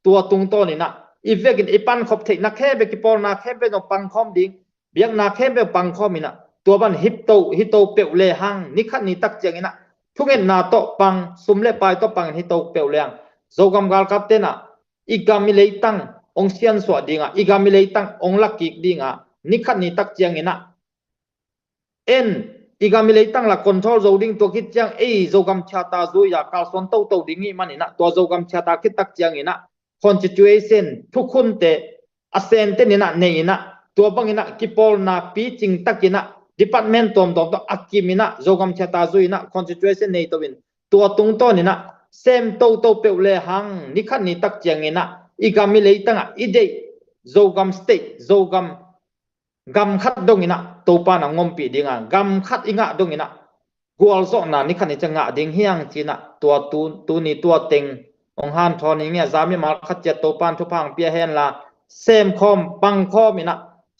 tua tung to ni na ivegin ipan khop the na khe be ki pol na khe be no pang khom ding biak na khe be pang khom ina tua ban hito pe le hang ni khat ni tak cheng ina thungen na to pang sumle pai to pang hito pe leang zogam gal kap te na igami leitang ong sian so dinga igami leitang ong lakik dinga ni khat ni tak cheng ina en igami leitang la control zo ding to kit chang ei zogam chata zo ya kal son to dingi manina to zogam chata kit tak chang ina constitution thukhun te asen te nina neina to bangina kipol na pi ching takina department tom to akimina zogam chata zo ina constitution nei to win to tung to nina sem to pe le hang ni khat ni tak chang ina igami leitanga ide zogam state zogam gam khat dong ina to pa na ngom pi dinga gam khat inga dong ina gwal zo na ni khan ni changa ding hiang china tu ni tua teng ong han thon ni nge zami mal khat che to pan thu phang pia hen la sem khom pang khom ina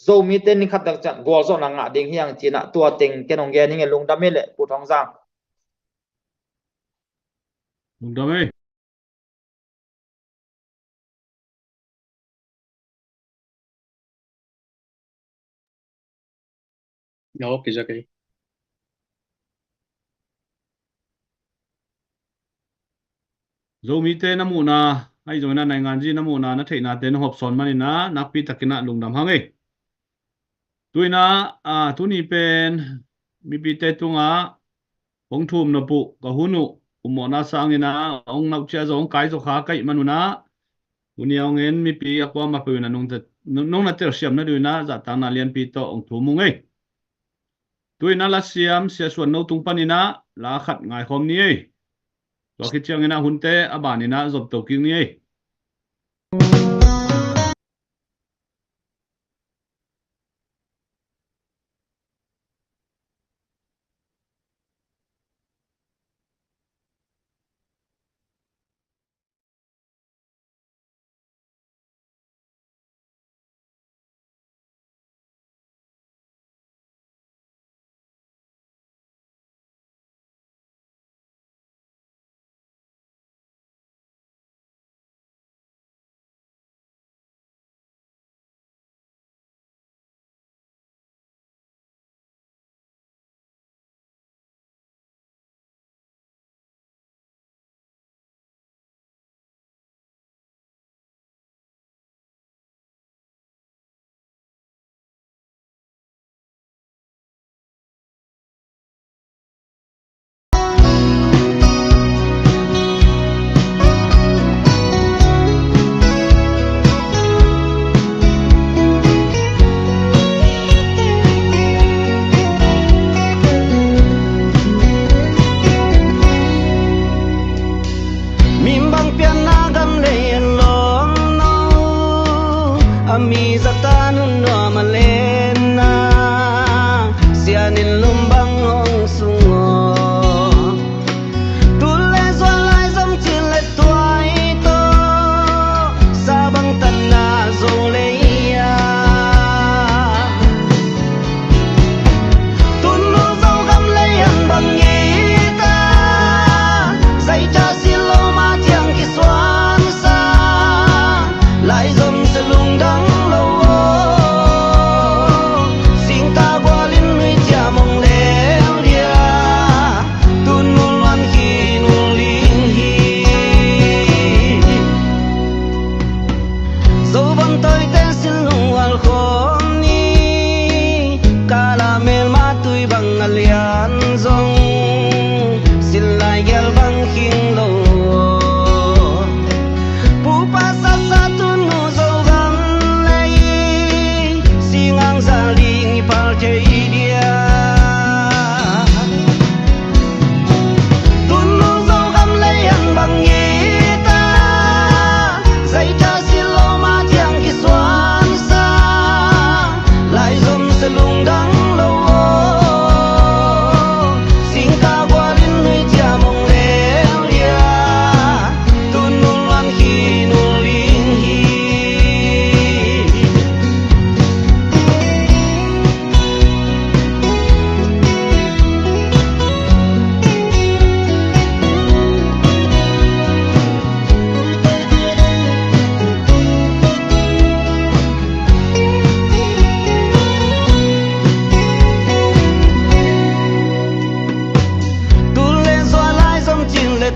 zo mi ten ni khat dak chan gwal zo na nga ding hiang china tua teng kenong ge ni nge lung da mele pu thong jang Lung đam ơi. Ok, ok. Zo mi te namu na ai zo na nai ngan ji namu na thei na ten hop son mani na nak pi takina lung dam hang ei tuina tu ni pen mi pi te tunga ong thum na pu ka hunu umo na sang ina ong nau cha zo ong kai zo kha kai manu na uni ong en mi pi akwa ma pu na nong na ter siam na du na za ta na lian pi to ong thu mung ei tuina la siam sia suan no tung panina la khat ngai khom ni ei to ki chiang ina hunte abani na zob to king ni ei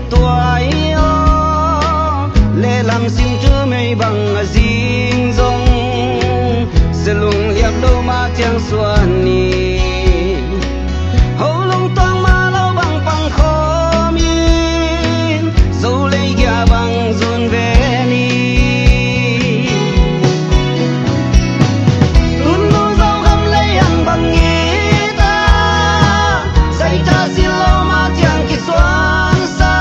tuổi lệ làm xin thứ mây bằng riêng dòng sẽ lùng hiệp đâu mà tiếng xuân ni hầu lông toang mà lâu bằng bằng khó miên dấu lấy gia bằng dồn về ni luôn luôn dấu găm lấy ăn bằng nghĩ ta dạy ta xin lâu mà tiếng kỳ xoan xa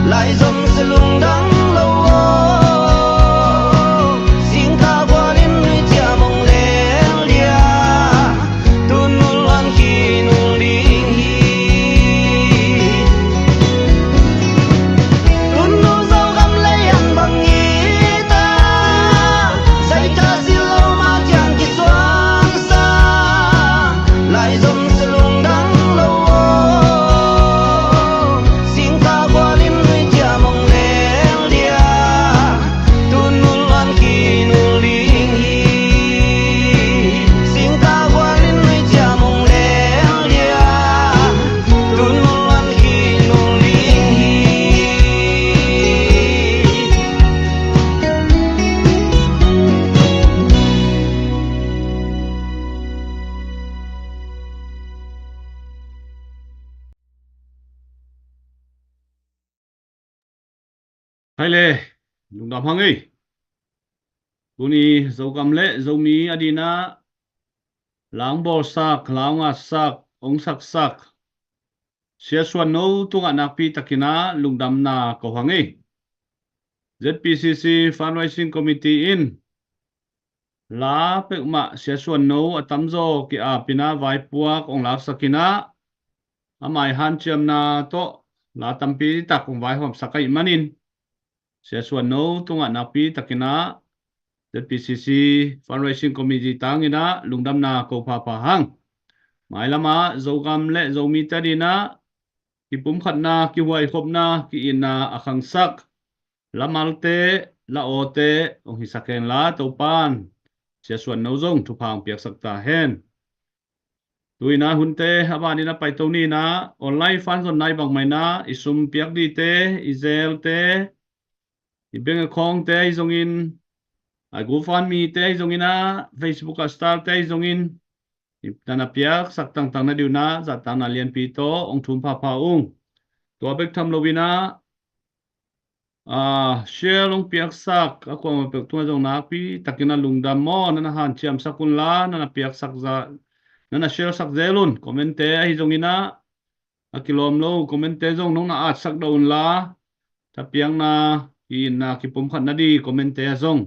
lại dòng sẽ lùng đắng lâu xin ta qua đến nơi chia mong lên lia tuôn luôn loan khi nụ linh hi tuôn luôn dấu găm lấy ăn bằng nghĩ ta dạy ta xin lâu mà tiếng kỳ xoan xa lại dòng sẽ lùng đắng lâu xin ta qua đến nơi chia mong lên lia tuôn luôn loan khi nụ linh hi xin ta qua đến nơi chia mong lên lia tuôn luôn loan khi nụ linh hi hay lệ lùng đam hăng ấy tuni dấu cầm lệ dấu mi adina lang bol sak launga sak ong sak sia suan no tunga nakpi takina lungdam na ko hangi ZPCC Fundraising Committee in la pe ma sia suan no atamzo ki a pina vai puak ong lak sakina amai han chiam na to la tampi tak ong vai hom sakai manin sia suan no tunga nakpi takina ZPCC Fundraising Committee tangina lungdam na ko pa hang mai lama zogam le zomi tadina ki pum khat na ki huai khop na ki in na akhang sak lamalte la ote ong hisaken la topan sia suan no zong thu phang piak sakta hen tuina hunte habani na paitoni na online fan zon nai bang mai na isum piak di te izel te ibeng khong te izongin ai GoFundMe te izongina Facebook star te izongin nana piak sak tang tang na diuna za tang na lian pi to ong thum pha ung tua bek tham lovina share long piak sak akwa ma pek tua jong na pi takina lungdam mo nana han chiam sakun la nana piak sak za nana share sak zelun comment te hi jongina akilom lo comment te jong nong na at sak daun la ta piang na in na ki pum khat na di comment te jong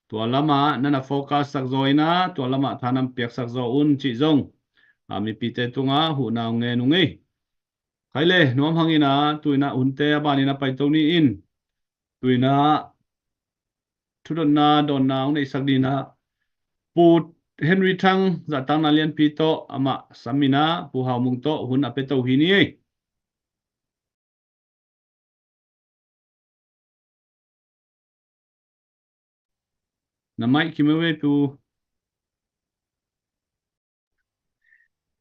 tua lama nana focus sak zoina tua lama thanam piak sak zo un chi zong ami pite tunga hu na nge nungi khaile nom hangina tuina unte abani na paitoni in tuina thudon na don na ong nei sakdina put Henry Thang za tang na lian pito ama samina pu hau mung to hun apeto hini ei namai kimewe pu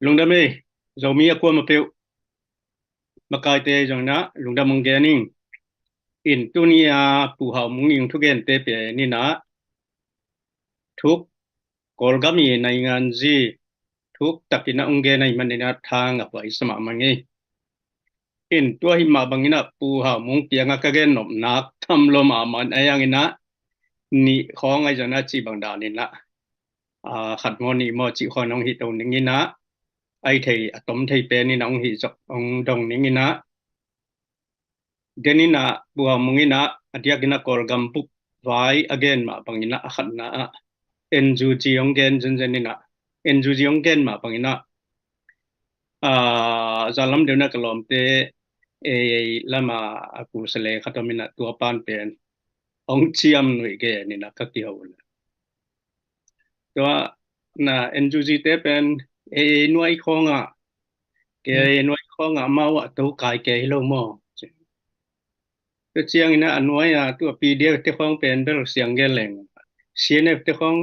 lungdam ấy dầu mi aqua mà phiêu mà cài tê rằng na lungdam mong gen ning in tunia pu hao mong ning thu gen te pe ni na thuk kolgami nai ngan ji thuk takina ong gen nai manina thang apa isma mangi in tua hi ma bangina pu hao mong pianga ka gen nom nak tham lo ma man ayang ina ni khong ai jana chi bang da ni na khat ngo ni mo chi khon ong hi to ning ina ai thầy tóm thầy pe ni nong hi jok ong dong ning ina denina bua mungina adia gina kol gampuk vai again ma bangina khat na enju ji ong gen jen jenina enju ji ong gen ma bangina zalam deuna kalom te e lama aku sele khatomina tua pan pen ong chiam nui ge ni na ka ki hol to na enju ji te pen e nuai khonga ke nuai khonga mau to kai ke lo mo to chiang ina anuai tu pdf te khong pen bel siang ge leng cnf te khong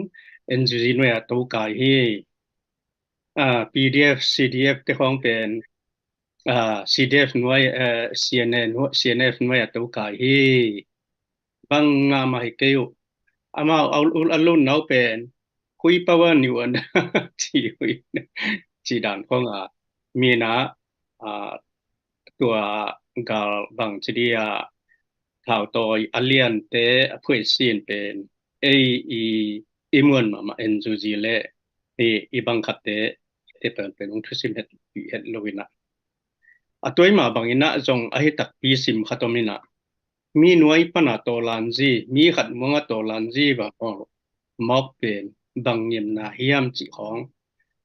enju ji nuai to kai hi pdf cdf te khong pen CDF หน่วย CNF หน่วยตัวกายฮีบางงามาให้เกี่ยวอามาเอาลุ่นเอาเป็นคุยปะวันอยู่อัน ที่คุยที่ด่านของมีนะตัวกาลบางชนิดข่าวตัวอเลียนเตะผู้สินเป็นอีมวนมาเอ็นจูจีเล่อีบางขัดเตะเป็นองค์ทุสิมเฮ็ดโลวินะตัวมาบางอินะจงอหิตักปีสิมขัดมินะมีหน่วยปนาโตลันจีมีขัดมังโตลันจีบางมอกเป็นบางยิมนาเฮียมจีของ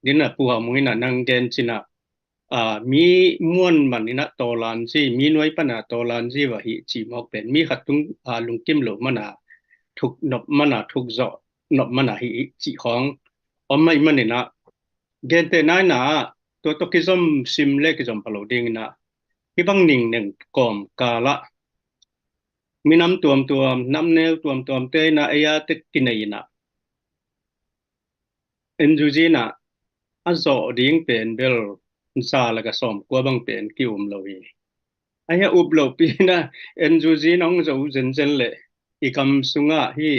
ดินะผู้หามุยนะนังเกนจินะมีมวนมันนี่นะโตลันจีมีหน่วยปนาโตลันจีว่าฮิจีมอกเป็นมีขัดตุงลุงกิมโลมันทุกนบมันทุกจอนบมันฮิจีของไม่มันนี่นะเกนเตน่านะตัวตกิจอมซิมเล็กกิจอมพลอดิงนะที่บางหนึ่งกอมกาละมีน้ำตัวน้ำเนื้อตัวเตยนะเอยาติกินายนะเอ็นจูจีนะอันโซดิ้งเป็นเบลซาลกสมกว่าบางเป็นกิวมลวีไอ้อุบลปีนะเอ็นจูจีน้องจะอุจนเลยอีกคำสุงะที่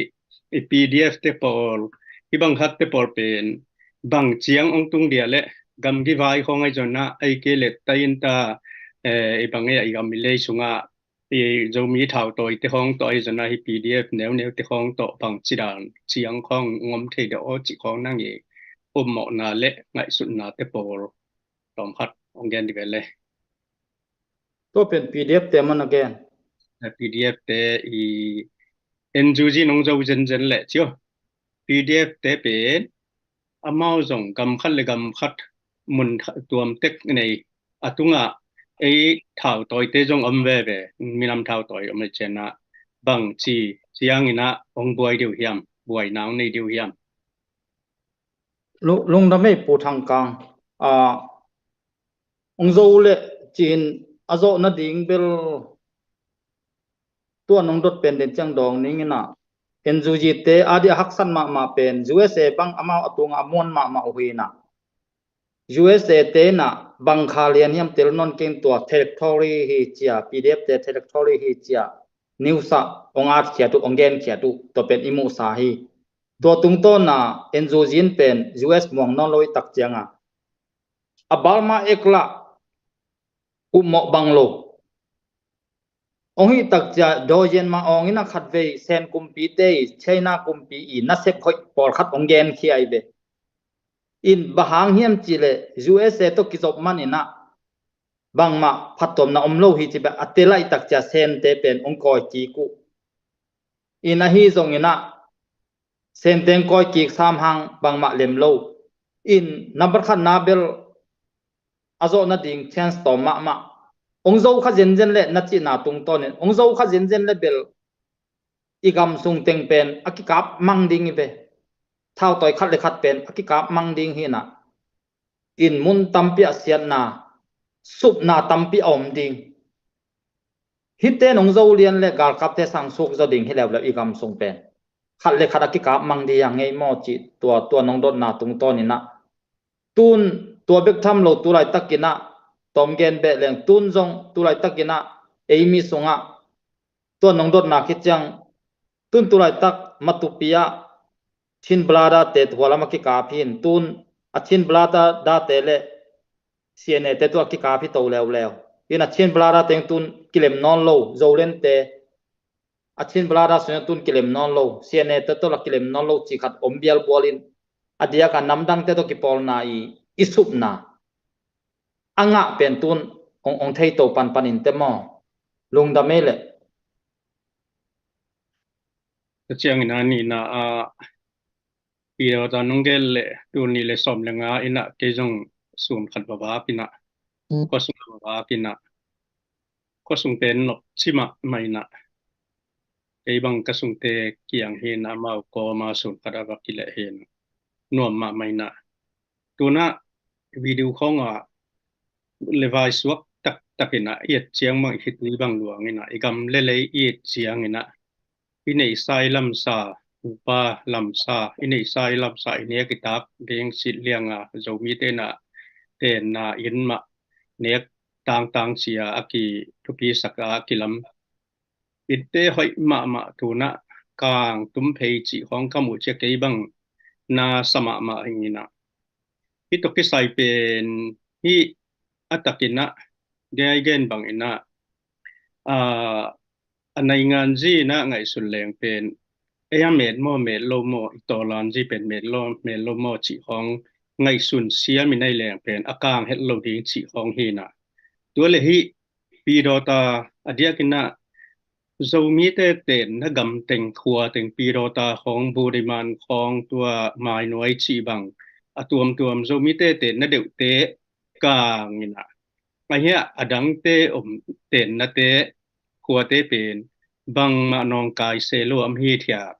PDF เตปอลที่บางฮัตเตปอลเป็นบางเจียงองตุงเดียเลยกำกี่วายของไอ้จนนะไอ้เกล็ดไตอินตาไอ้บางไอ้กำมิเลสุงะจะมีเท่าตัวที่ห้องตัวจะน่าให้ PDF แนวที่ห้องตัวบางจีดานเชียงของงมเทเดอจีของนั่งเองหมอนาเละไงสุดนาเตปอลตอมพัดองแกนดีเวลเลยตัวเป็น PDF เต็มมันแกน PDF เตเอ็นจูจีน้องจะอุจนเลยเชียว PDF เตเป็นอามาส่งกำคัดเลยกำคัดมุนตัวเต็กในตุงไอ้เท่าตัวเตจงเวมีน้ำเท่าตัวไม่เจนะบางชีเสียงนะองบวยเดียวเฮียมบวยน้ำในเดียวเฮียมลุงทำให้ปูทางกลางองโจเลจีนอาโจนัดดิ่งเบลตัวน้องดดเป็นเด่นจังดองนี่นะเอ็นจูจีเตอาดีฮักซันมาเป็น USA บังอามาตัวงามวนมาหุยนะ USA เตนะบังคาเลียนยามเตลนนเก่งตัว territory ฮิเจีย PDF เต territory ฮิเจียนิวส์องอาร์เขียตุองเกนเขียตุตัวเป็นอิมุสาฮีตัวตุงต้นนะเอ็นจูจีนเป็น US มองนนลอยตักเจียงบาลมาเอกละอุโมบังโลองฮิตักจะโดยเย็นมาองอินักขัดเวเซนกุมปีเตใช่นากุมปีอีนัสเซคอยปอลขัดองเกนขี้ไอเบอินบะหางเฮียมจีเล USA ตกิจบมันอินะบางมาพัดตมนาอมโลฮิจิเบอัตเตไลตักจะเซนเตเป็นองคอยจีกุอินะฮีซงอินะเซนเตงคอยกีกสามหางบางมาเลมโลอินนับขัดนาเบลอาโซนัดดิงเชนส์ตอมมาองโจข้าเจนเจนเล่นัดจีนาตุงต้นเนี่ยองโจข้าเจนเจนเล่เบลอีกำสุงเต็งเป็นอักิกับมังดิงอีเบเท่าต่อยคัดเลยคัดเป็นอักิกับมังดิงฮีนะอินมุนตัมปีอาเซียนนาสุบนาตัมปีอมดิงฮิตเตนองโจเลียนเล่กาลกับเทสังสุกจะดิงให้แล้วอีกำสุงเป็นคัดเลยคัดอักิกับมังดิยังไงมอจีตัวน้องดดนาตุงต้นนี่นะตุนตัวเบกทำโลตัวไรตักกินะตอมเกนเบลเลงตุนจงตัวไรตักกินะเอมิสงะตัวน้องดดนาคิดจังตุนตัวไรตักมาตุปิยาชินบลาดาเตตหัวละมักกิกาพินตุนอชินบลาดาเตเลเสียเนเตตัวกิกาพิโตแล้วยินอชินบลาดาเตงตุนกิเลมนอนโลโจเลนเตอชินบลาดาสุนตุนกิเลมนอนโลเสียเนเตตัวละกิเลมนอนโลจิขัดอมเบียลบอลินอดียกันนำดังเตตัวกิปอลนาอิสุบนาอังะเป็นตุนองเทยโตปันอินเตมอลุงดาเมเลเชียงนานี่นะปีเราตอนน้องเกลเลยตัวนี้เลยสมเลยงาอินะเกจงสูงขัดบาบาปินะก็สูงบาบาปินะก็สูงเต็นหนกชิมะไม่นะไอ้บางก็สูงเตเกียงเฮนะมาก็มาสูงขัดบักกิเลเฮนนวมมาไม่นะตัวน่ะวิดีโอของเลวายสวกตักอินะเอียดเชียงมังฮิตนี้บางหลวงอินะอีกำเล่เอียดเชียงอินะอินไอไซลัมซาอุปาลัมซาอินไอไซลัมซาอินเนียกิตาบเลี้ยงสิเลี้ยงจะมีเตนะอินมาเนีย ต่างเสียอากีทุกีสักอากิลำอิเตหอยมาทูนะกางตุ้มเพยจิของกมุเจเกยบังนาสมาหิงินะฮิตุกิไซเป็นฮิอัตกินะเดียเกนบังอินะอันในงานจีนะไงสุดแรงเป็นเมดโลโมอีตอลานจีเป็นเมดโลโมจิของไงสุนเสียมีในแรงเป็นอากางเฮดโลดิงจิของฮีนะตัวเลหิปีโดตาอเดียกินะโซมีเตเต็นนะกำเต็งขัวเต็งปีโดตาของบูริมันของตัวไม้น้อยจีบังตัวมโซมีเตเต็นนะเดือดเตกางนี่นะไอ้เหี้ยอดังเตอมเต็นนะเตขัวเตเป็นบังมานองกายเซโลอัมฮีเทียด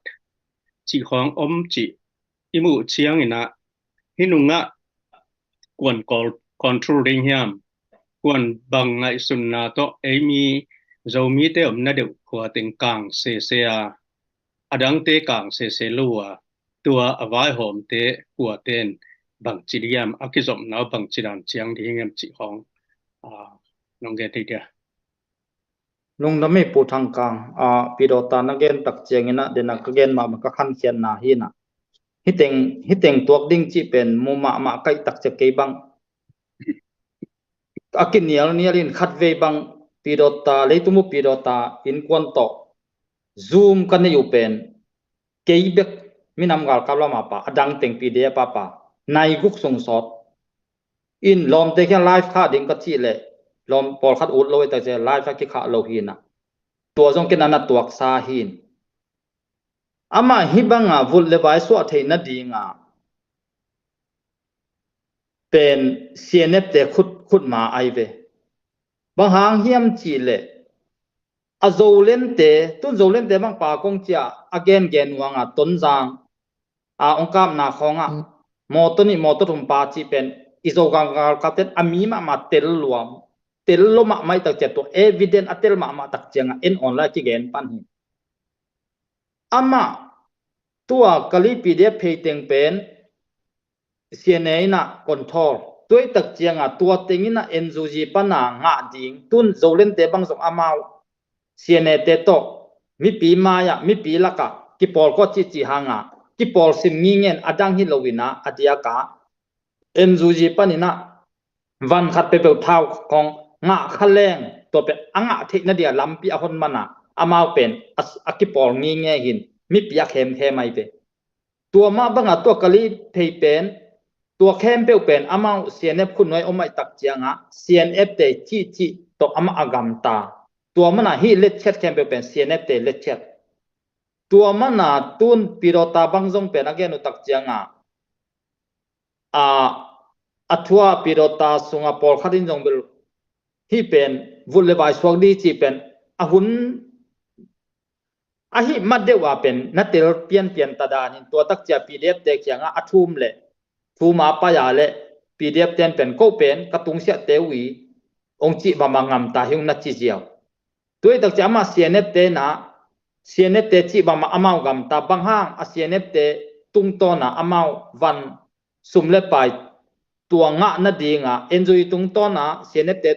จีของอมจีอิมุเชียงนี่นะฮินุงะกวนคอนโทรลริงเฮียมกวนบังไงสุนนาโตมีโซมีเตอมนะเดือดขัวเต็งกางเซอดังเตกางเซลัวตัวอวายหอมเตขัวเต็นบังจิริยามอากิจอมนาวบังจิรันเชียงที่เงียบจีของน้องเกติเดีย lung na me pu thang kang pidota na gen tak chengina dena ka gen ma ka khan khian na hi na hiteng tuak ding chi pen mu ma kai tak che ke bang akin nialin khat ve bang pidota leitumu pidota in kwan to zoom kan ne yu pen keibek minam gal kalama pa adang teng pdf pa nai guk sung sot in lom te khan live kha ding ka chi le lom pol khat ut loi ta che live ki kha lo hi na tua jong ken ana tuak sa hin ama hibanga vul le vai so thei na dinga pen cnf te khut ma ai ve bang hang hiam chi le a zolen te bang pa kong chia again gen wanga ton jang ong kam na khonga mo to thum pa chi pen izo gang ka tet ami ma tel luam tel lo ma mai tak che to evident atel ma tak chenga en online ki gen pan hi ama tua kali pdf phei teng pen cna na control toi tak chenga tua tengina nzuj pana nga ding tun zolen te bang jong amau cna te to mi pi maya mi pi laka ki pol ko chi hanga ki pol sim ngingen adang hi lowina adia ka nzuj panina van khat pe thau kong nga khaleng to pe anga thik na dia lampi a hon mana amau pen akipol nge hin mi pia khem mai pe tua ma banga to kali thei pen tua khem pe pen amau cnf khun noi omai tak chianga cnf te chi to ama agam ta tua mana hi let chat khem pe pen cnf te let chat tua mana tun pirota bangjong pen again tak chianga athua pirota sunga pol khatin jong bel hi pen vulle vai swak di chi pen ahun ahi madde wa pen natel pian tada nin to tak cha pdf te kyanga athum le thuma pa ya le pdf ten pen ko pen katung sia tewi ong chi ba mangam ta hyung na chi jiao toi tak cha ma cnf te chi ba ma amau gam ta bang hang a cnf te tung to na amau van sum le pai tua nga na dinga enjoy tung to na cnf te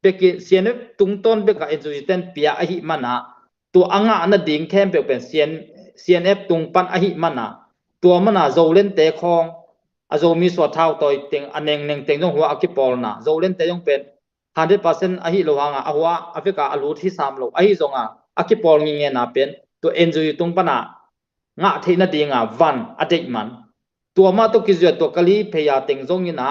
beki cnf tung ton beka enjoy ten pia a hi mana tua anga na ding khem pe pen cnf tung pan a hi mana tua mana zolen te khong a zo mi so thau toi teng aneng neng teng jong hua akipol na zolen te jong pen 100% a hi lo hanga a hua afrika alu thi sam lo a hi zonga akipol ngi nge na pen to enjoy tung pana nga theina dinga van adek man tua ma to ki zia to kali pheya teng jong ina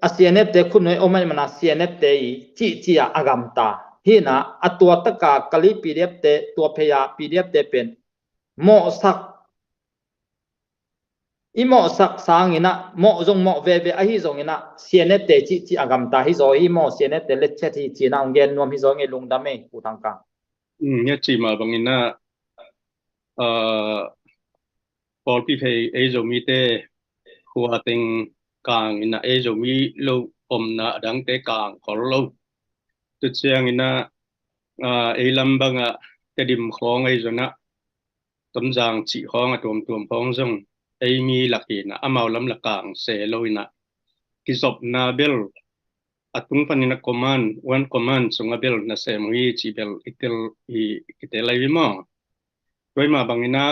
a cnf te khun noi omai mana cnf te chi a agam ta hina atua taka kali pdf te tua pheya pdf te pen mo sak imo sak sangina mo jong mo ve a hi jong ina cnf te chi agam ta hi zo hi mo cnf te let chat hi chi na ngen nom hi zo nge lung da me u tang ka nya chi ma bangina pol pi phei e zo mi te khua teng kang ina e zo mi lo om na dang te kang khol lo tu chiang ina e lam banga te dim khong ai zona tom jang chi khong a tom khong jong e mi lakina amau lam la kang se lo ina ki sop na bel atung panina command one command sunga bel na semui chi bel itel lai mo toy ma bangina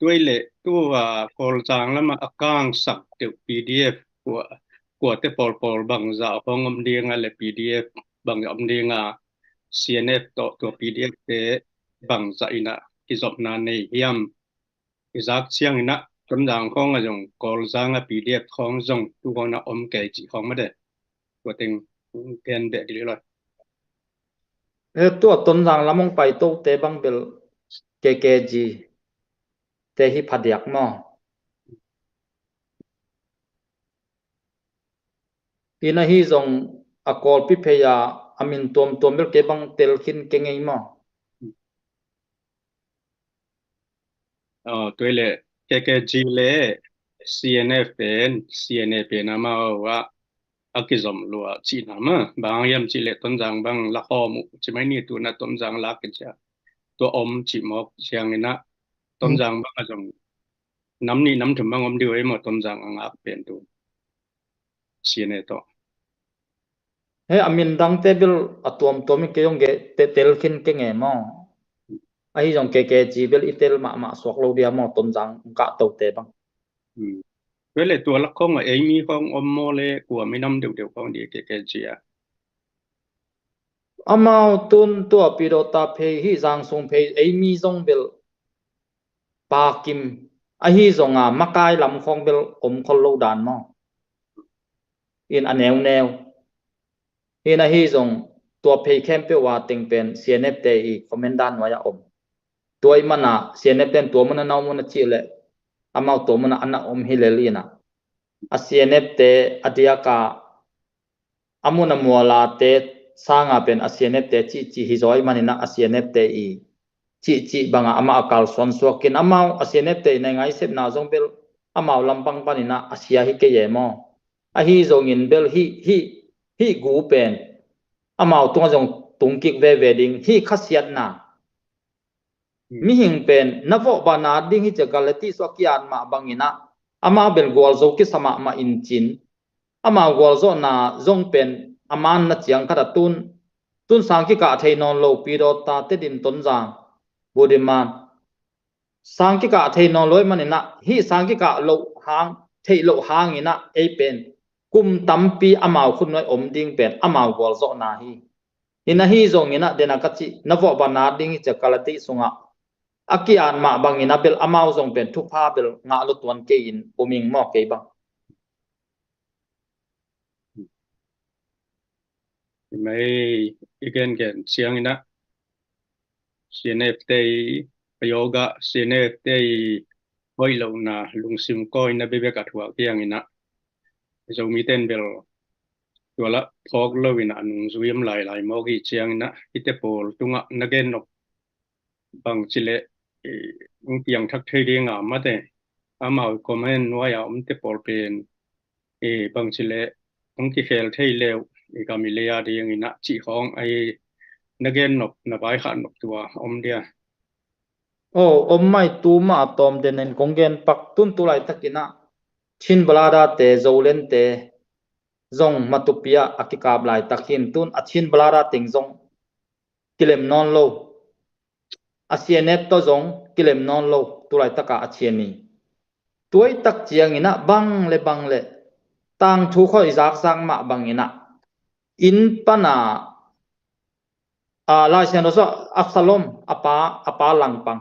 toy le tu wa kol chang lama akang sak te pdf của te pol bang za phong om dinga le pdf bang om dinga cnf to pdf te bang za ina ki zop na nei hiam izak chiang ina ton jang khong a jong kol zanga pdf khong jong tu gona om ke chi khong ma de của tình ken be di lo tua ton jang lamong pai to te bang bel KKG te hi phadiak mo ina hi zong a kol pi pheya amin tom bel ke bang tel khin ke ngei mo tôi lệ cái gì lệ CNF pen ama wa akizom lua chi nama bang yam chi lệ tôn giang bang la hom chi mai ni tu na tôn giang la cái cha tu om chi mok chiang ina tôn giang bang azong nam ni nam thum bang om diu mo tôn giang ang ak pen tu CNF to he amin dang te bel atom ke yong ge te tel khin ke nge mo ai jong KKG bel itel ma swak lo dia mo ton jang ka to te bang với lại tua lắc không ở Amy không om mô lệ của mấy năm đều không đi cái gì à amao tun tua pidota phe hi jang sung phe Amy zong bel pa kim a hi zong a makai lam khong bel om khol lo dan mo in aneu in a hi zong tua phe kem pe wa ting pen CNF te i commandant wa ya om toy mana CNF ten to mana naw mana chi le amao to mana ana om hi le lina a CNF te adia ka amuna muala te sanga pen a CNF te chi hi zoi manina a CNF te i chi banga ama akal son sokin amao a CNF te nei ngai sep na zong bel amao lampang panina asia hi ke ye mo a hi zong in bel hi gu pen amao tung zong tung kik ve ding hi khasiat na mi hing pen navo bana ding hi chagalati so kian ma bangina ama bel gol zo ki sama ma in chin ama gol zo na zong pen aman na chiang khata tun sang ki ka thei non lo pi do ta te din ton jang budiman sang ki ka thei non loi manina hi sang ki ka lo hang thei lo hang ina e pen kum tampi amao khun noi om ding pen amao gol zo na hi ina hi zong ina dena kachi navo bana ding cha kalati sunga akian ma bangina bel amao zong pen thu pha bel nga lo tuan ke in uming mo ke bang mấy igen siang ina CNF te yoga CNF te hoi lo na lung sim coi na bebe ka thua kiang ina zo mi ten bel wala phok lo ina nung zuim lai mo gi chiang ina ite pol tunga nagen no bang chile ung piang thak thei ding a ma te amao comment wa ya te pol pen bang chile ung ki khel thei lew kami leya ding ina chi khong ai nagen no na bai khan no tua om dia om mai tu ma tom denen kongen pak tun tu lai takina chin balada te zolen te zong matupia akikab lai takin tun achin balada ting zong kilem non lo asianet to zong kilem non lo tu lai taka achiani tuai tak chiang ina bang le tang thu khoi zak sang ma bang ina in pana lai sen so Absalom apa langpang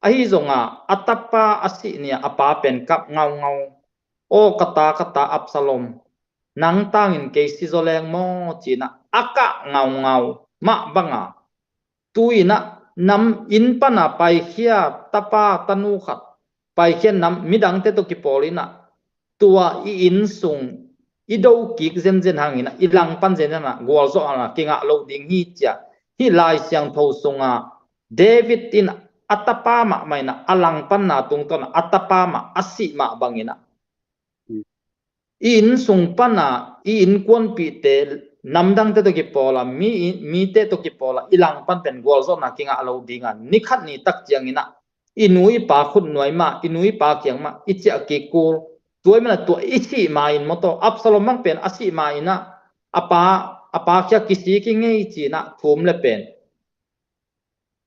ahi zonga atapa asi nia apa pen kap ngau o kata Absalom nang tangin ke si zoleng mo china aka ngau ma banga tuina nam in pana pai khia tapa tanu khat pai khian nam midang te to ki polina tua I in sung ido kik zen hangina ilang pan zen na gol zo ana kinga lo ding hi cha hi lai siang tho sunga David in atapa ma maina alang pan na tung ton atapa ma asi ma bangina in sung pana in kon pi te namdang te to ki pola mi te to ki pola ilang pan pen gol zo na kinga lo dinga nikhat ni tak chiang ina inui pa khut noi ma inui pa kyang ma icha ki kul tuai mana tu isi ma in moto Absalom mang pen asi ma ina apa kya kisi ki ngei chi na thum le pen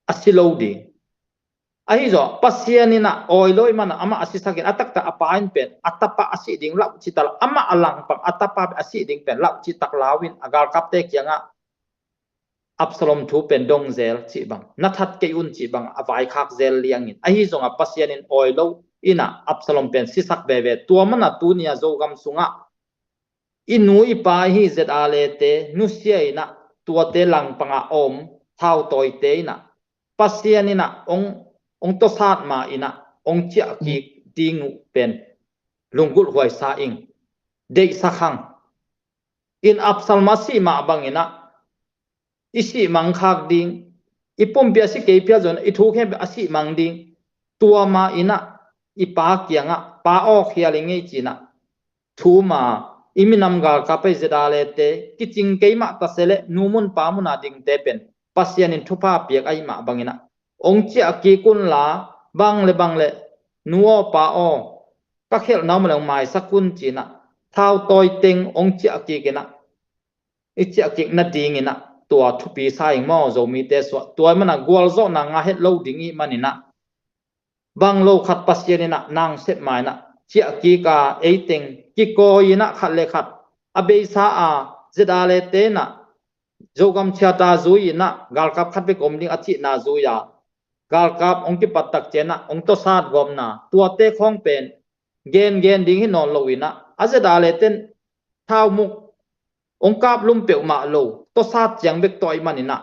asilo di ahi zo pasiani na oiloi mana ama asisakin atak ta apain pen atapa asi ding lau chital ama alang pang atapa asi ding pen lau chitak lawin agar kapte kyanga Absalom thu pen dong zel chi bang nathat ke un chi bang avai khak zel liangin ahi zonga pasianin oilo ina Absalom pen sisak bebe tua mana tunia zogam sunga inu ipa hi zet ale te nusia ina tua te lang panga om thau toi te ina pasianina ong to sat ma ina ong chia ki tingu pen lungul huai sa ing dei sakhang in Absalmasi ma bangina isi mang khak ding ipum pia si ke pia zon ithu khem asi mang ding tua ma ina ipa kianga pa o khialinge china thu ma iminam ga ka pe zedale te kiching ke ma ta sele numun pa muna ding te pen pasian in thupa piak ai ma bangina ong chia ki kun la bang le nuo pa o ka khel nam le mai sakun china thao toi teng ong chia ki kena ichia ki na ding ina tua thupi sai mo zo mi te so tua mana gwal zo na nga het lo ding I manina bang lo khat pasian ina nang set mai na chia ki ka eiteng ki ko ina khat le khat abe sa a zedale te na zogam chata zui na gal kap khat be kom ding achi na zuya gal kap ong ki patak chena ong to sat gom na tua te khong pen gen ding hi non lo ina azedale ten thau muk ong kap lum pe ma lo to sat chang bek toy manina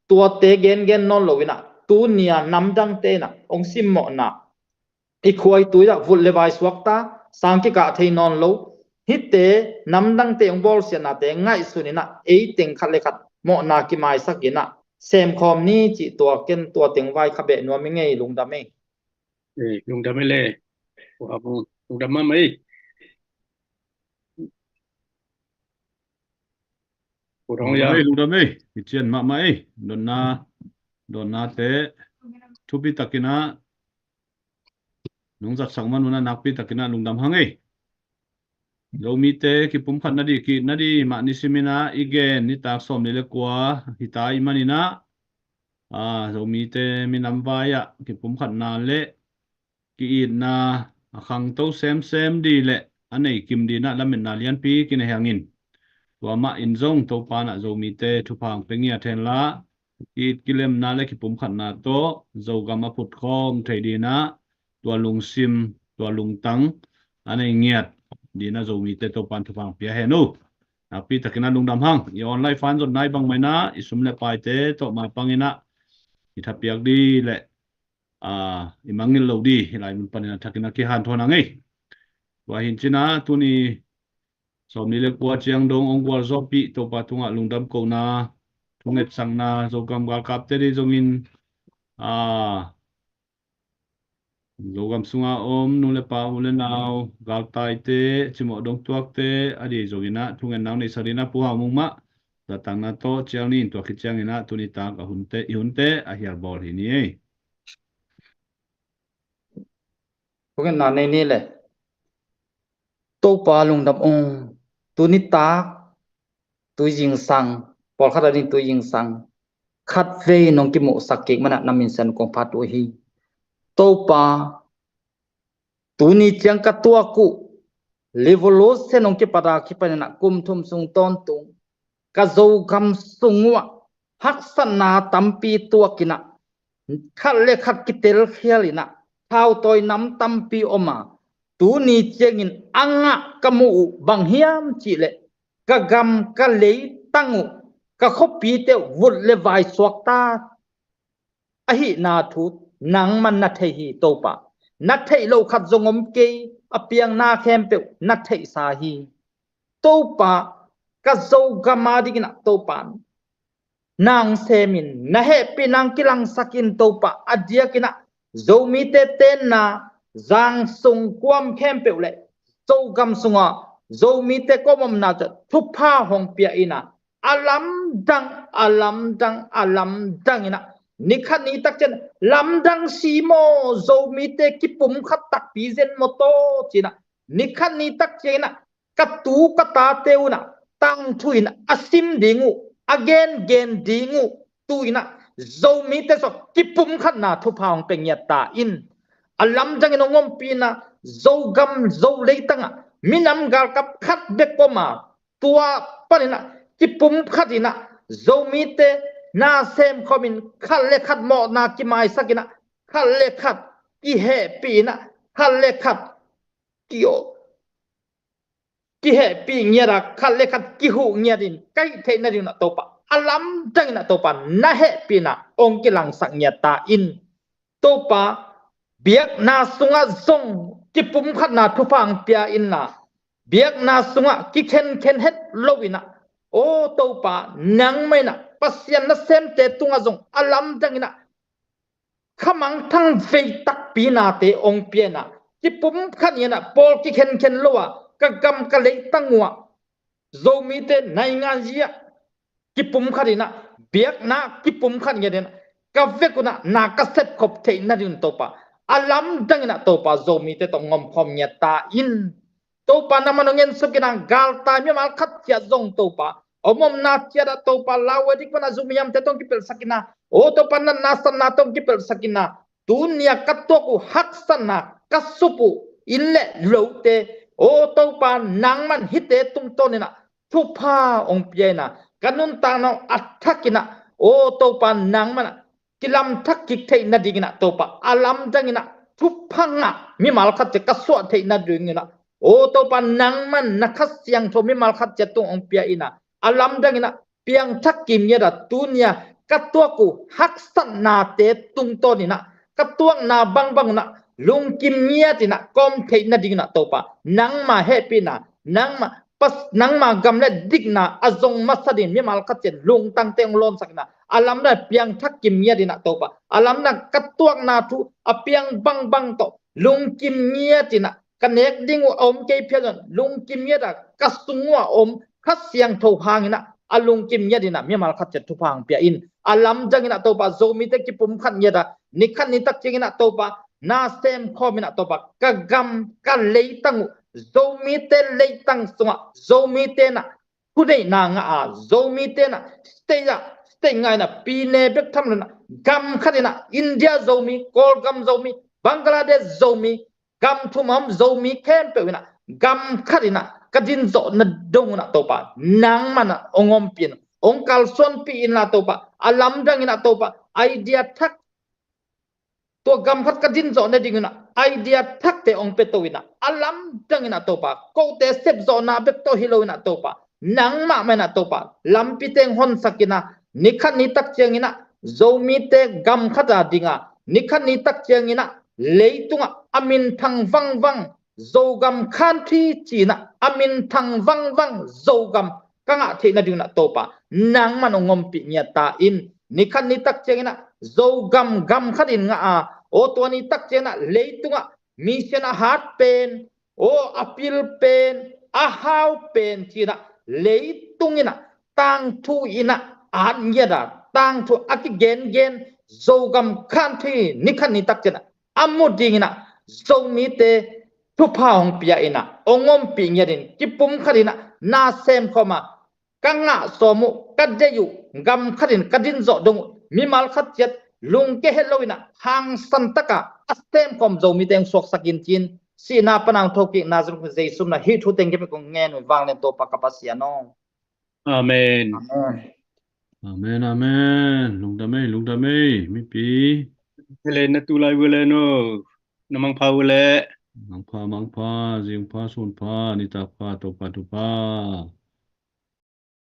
tua te gen non lo ina tu nia nam dang te na ong sim mo na I khoi tu ya vul le vai swakta sang ki ka thei non lo hitte nam dang te ong bol sia na te ngai sunina e teng khat le khat mo na ki mai sakina sem khom ni chi tua ken tua teng vai khabe no mi ngei lung da me lung đam lệ của lung đam mấy của trong ya lung da me ki chen ma mai don na te thupi takina nung zat sang man una nakpi takina lung dam hangai lo mi te ki pum khat na di ma ni simina igen ni tak som ni le kwa hitai manina zo mi te mi nam va ya ki pum khat na le ki na khang to sem di le anei kim di na lamin na lian pi ki ne hangin wa ma in zong to pa na zo mi te thu phang pengia then la kilem na le ki pum khat na to zo gama phut khom thei di na tua lung sim tua lung tang anei ngiat di na zo mi te to pan thu phang pia he no na pi takina lung dam hang I online fan zon nai bang mai na isum le pai te to ma pangina I thapiak di le imangil lo di lai mun panina thakina ki han thona ngai wa hin china tuni som ni le kwa chiang dong ong gwal zo pi to pa tunga lungdam ko na thunget sang na zo gam ga kap te ri zongin zo gam sunga om nu le pa u le naw gal tai te chimo dong tuak te adi zongina thungen naw ni sarina pu ha mung ma da tang na to chiang ni to ki chiang ina tuni ta ka hunte a hiar bol hi ni ei Kuken na nei ni le to pa lung dam ong tu ni ta tu jing sang pol khat ani tu jing sang khat ve nong ki mo sakek mana namin san kong phat tu hi to pa tu ni chiang ka tua ku levolo se nong ki pada ki pa na kum thum sung ton tung ka zo gam sungwa hak san na tampi tua kina khat le khat ki tel khialina thao toy nam tampi oma tu ni chengin anga kamu bang hiam chi le ka gam ka le tangu ka khopi te vut le vai swakta ahi na thu nang man na thei hi to pa na thei lo khat zongom ke apiang na khem pe na thei sa hi to pa ka zo gama digina to pa nang semin na he pinang kilang sakin to pa adia kina zo mi te ten na zang sung kwam khem pe le zo gam sunga zo mi te komom na cha thupa hong pia ina alam dang ina nikhat ni tak chen lam dang simo zo mi te ki pum khat tak pi zen moto china nikhat ni tak chena ka tu ka ta teuna tang thuin asim dingu again gen dingu tuina zomi te so kipum khat na thu phang pengya ta in alam jang no ngom pina zogam zo leitanga minam gal kap khat be koma tua panina kipum khatina zomi te na sem khomin khalle khat mo na ki mai sakina khalle khat ki he pina khalle khat kio ki he pi nyera khalle khat ki hu nyerin kai the na rin to pa alam jang na to pa na he pina ong ki lang sak nyata in to pa biak na sunga zong ki pum khat na thu phang pia in na biak na sunga ki ken het lowina o to pa nang mai na pasien na sem te tunga zong alam jang na khamang thang fei tak pi na te ong pia na ki pum khat na pol ki ken lowa ka gam ka le tangwa zomi te nai nga zia ki pum kharina biak na ki pum khan nge den ka vekuna na ka set khop the na din topa alam dang na topa zomi te tong ngom khom nya ta in topa na manongen sukina gal ta mi mal khat ya zong topa omom na tia da topa lawedik pana zumiyam te tong kipel sakina o topa na nasan na tong kipel sakina dunia katoku haksana kasupu ille lote o topa nangman hite tung tonina thupa ong piena kanun tang athakina o topa nangmana kilam thak kik thei na digina topa alam jangina thupanga mi mal khat te kaswa thei na dingina o topa nangman nakhas yang tho mi mal khat che tung ong pia ina alam jangina piang thak kim ya da tunia katwa ku haksan na te tung tonina katwang na bang na lung kim nia tina kom thei na digina topa nangma happy na nangma pas nang ma gam le digna azong masadin mi mal khachen lung tang teng lon sakna alam na piang thak kim nia dina topa alam na katuak na thu apiang bang to lung kim nia tina kanek ding om ke phegan lung kim nia da kasungwa om khasyang tho hangina alung kim nia dina mi mal khachen thu phang pia in alam jangina topa zomi te ki pum khan nia da nikhan ni tak chingina topa na sem khomina topa kagam ka leitangu zomi te leitang sunga zomi te na kudai na nga a zomi te na stay ngai na pine bek tham na gam khadina india zomi kol gam zomi bangladesh zomi gam thumam zomi kem pe na gam khadina kadin zo na dong na topa nang mana ongom pin ongkal son pi in na topa alam dang ina topa idea thak to gam khat kadin zo na dingina idea thak te ong pe toina alam dangina topa ko te sep zo na bek to hiloina topa nang ma mena topa lampi teng hon sakina nikhat ni tak chengina zomi te gam khata dinga nikhat ni tak chengina leitunga amin thang wang zogam khan thi china amin thang wang zogam kanga the na dingna topa nang manongom pi nya ta in nikhat ni tak chengina zogam gam khatin nga a o to ni tak chena leitunga mission a heart pain o appeal pain a how pain china leitungina tang thu ina an yada tang thu akigen gen zogam khanthi nikhan ni tak chena amudingina zomi te thu phaung pia ina ongom pi nyarin kipum kharina na sem khoma kanga somu kadeyu gam kharin kadin zo dong mi mal khat chet lung ke heloina hang santaka astem kom zomi teng sok sakin chin si na panang thoki nazru zai sumna hi thu teng ke ko ngen wang len to pakapasia no amen amen lung da me mi pi le na tu lai wele no namang phau le mang pha jing pha sun pha ni ta pha to pa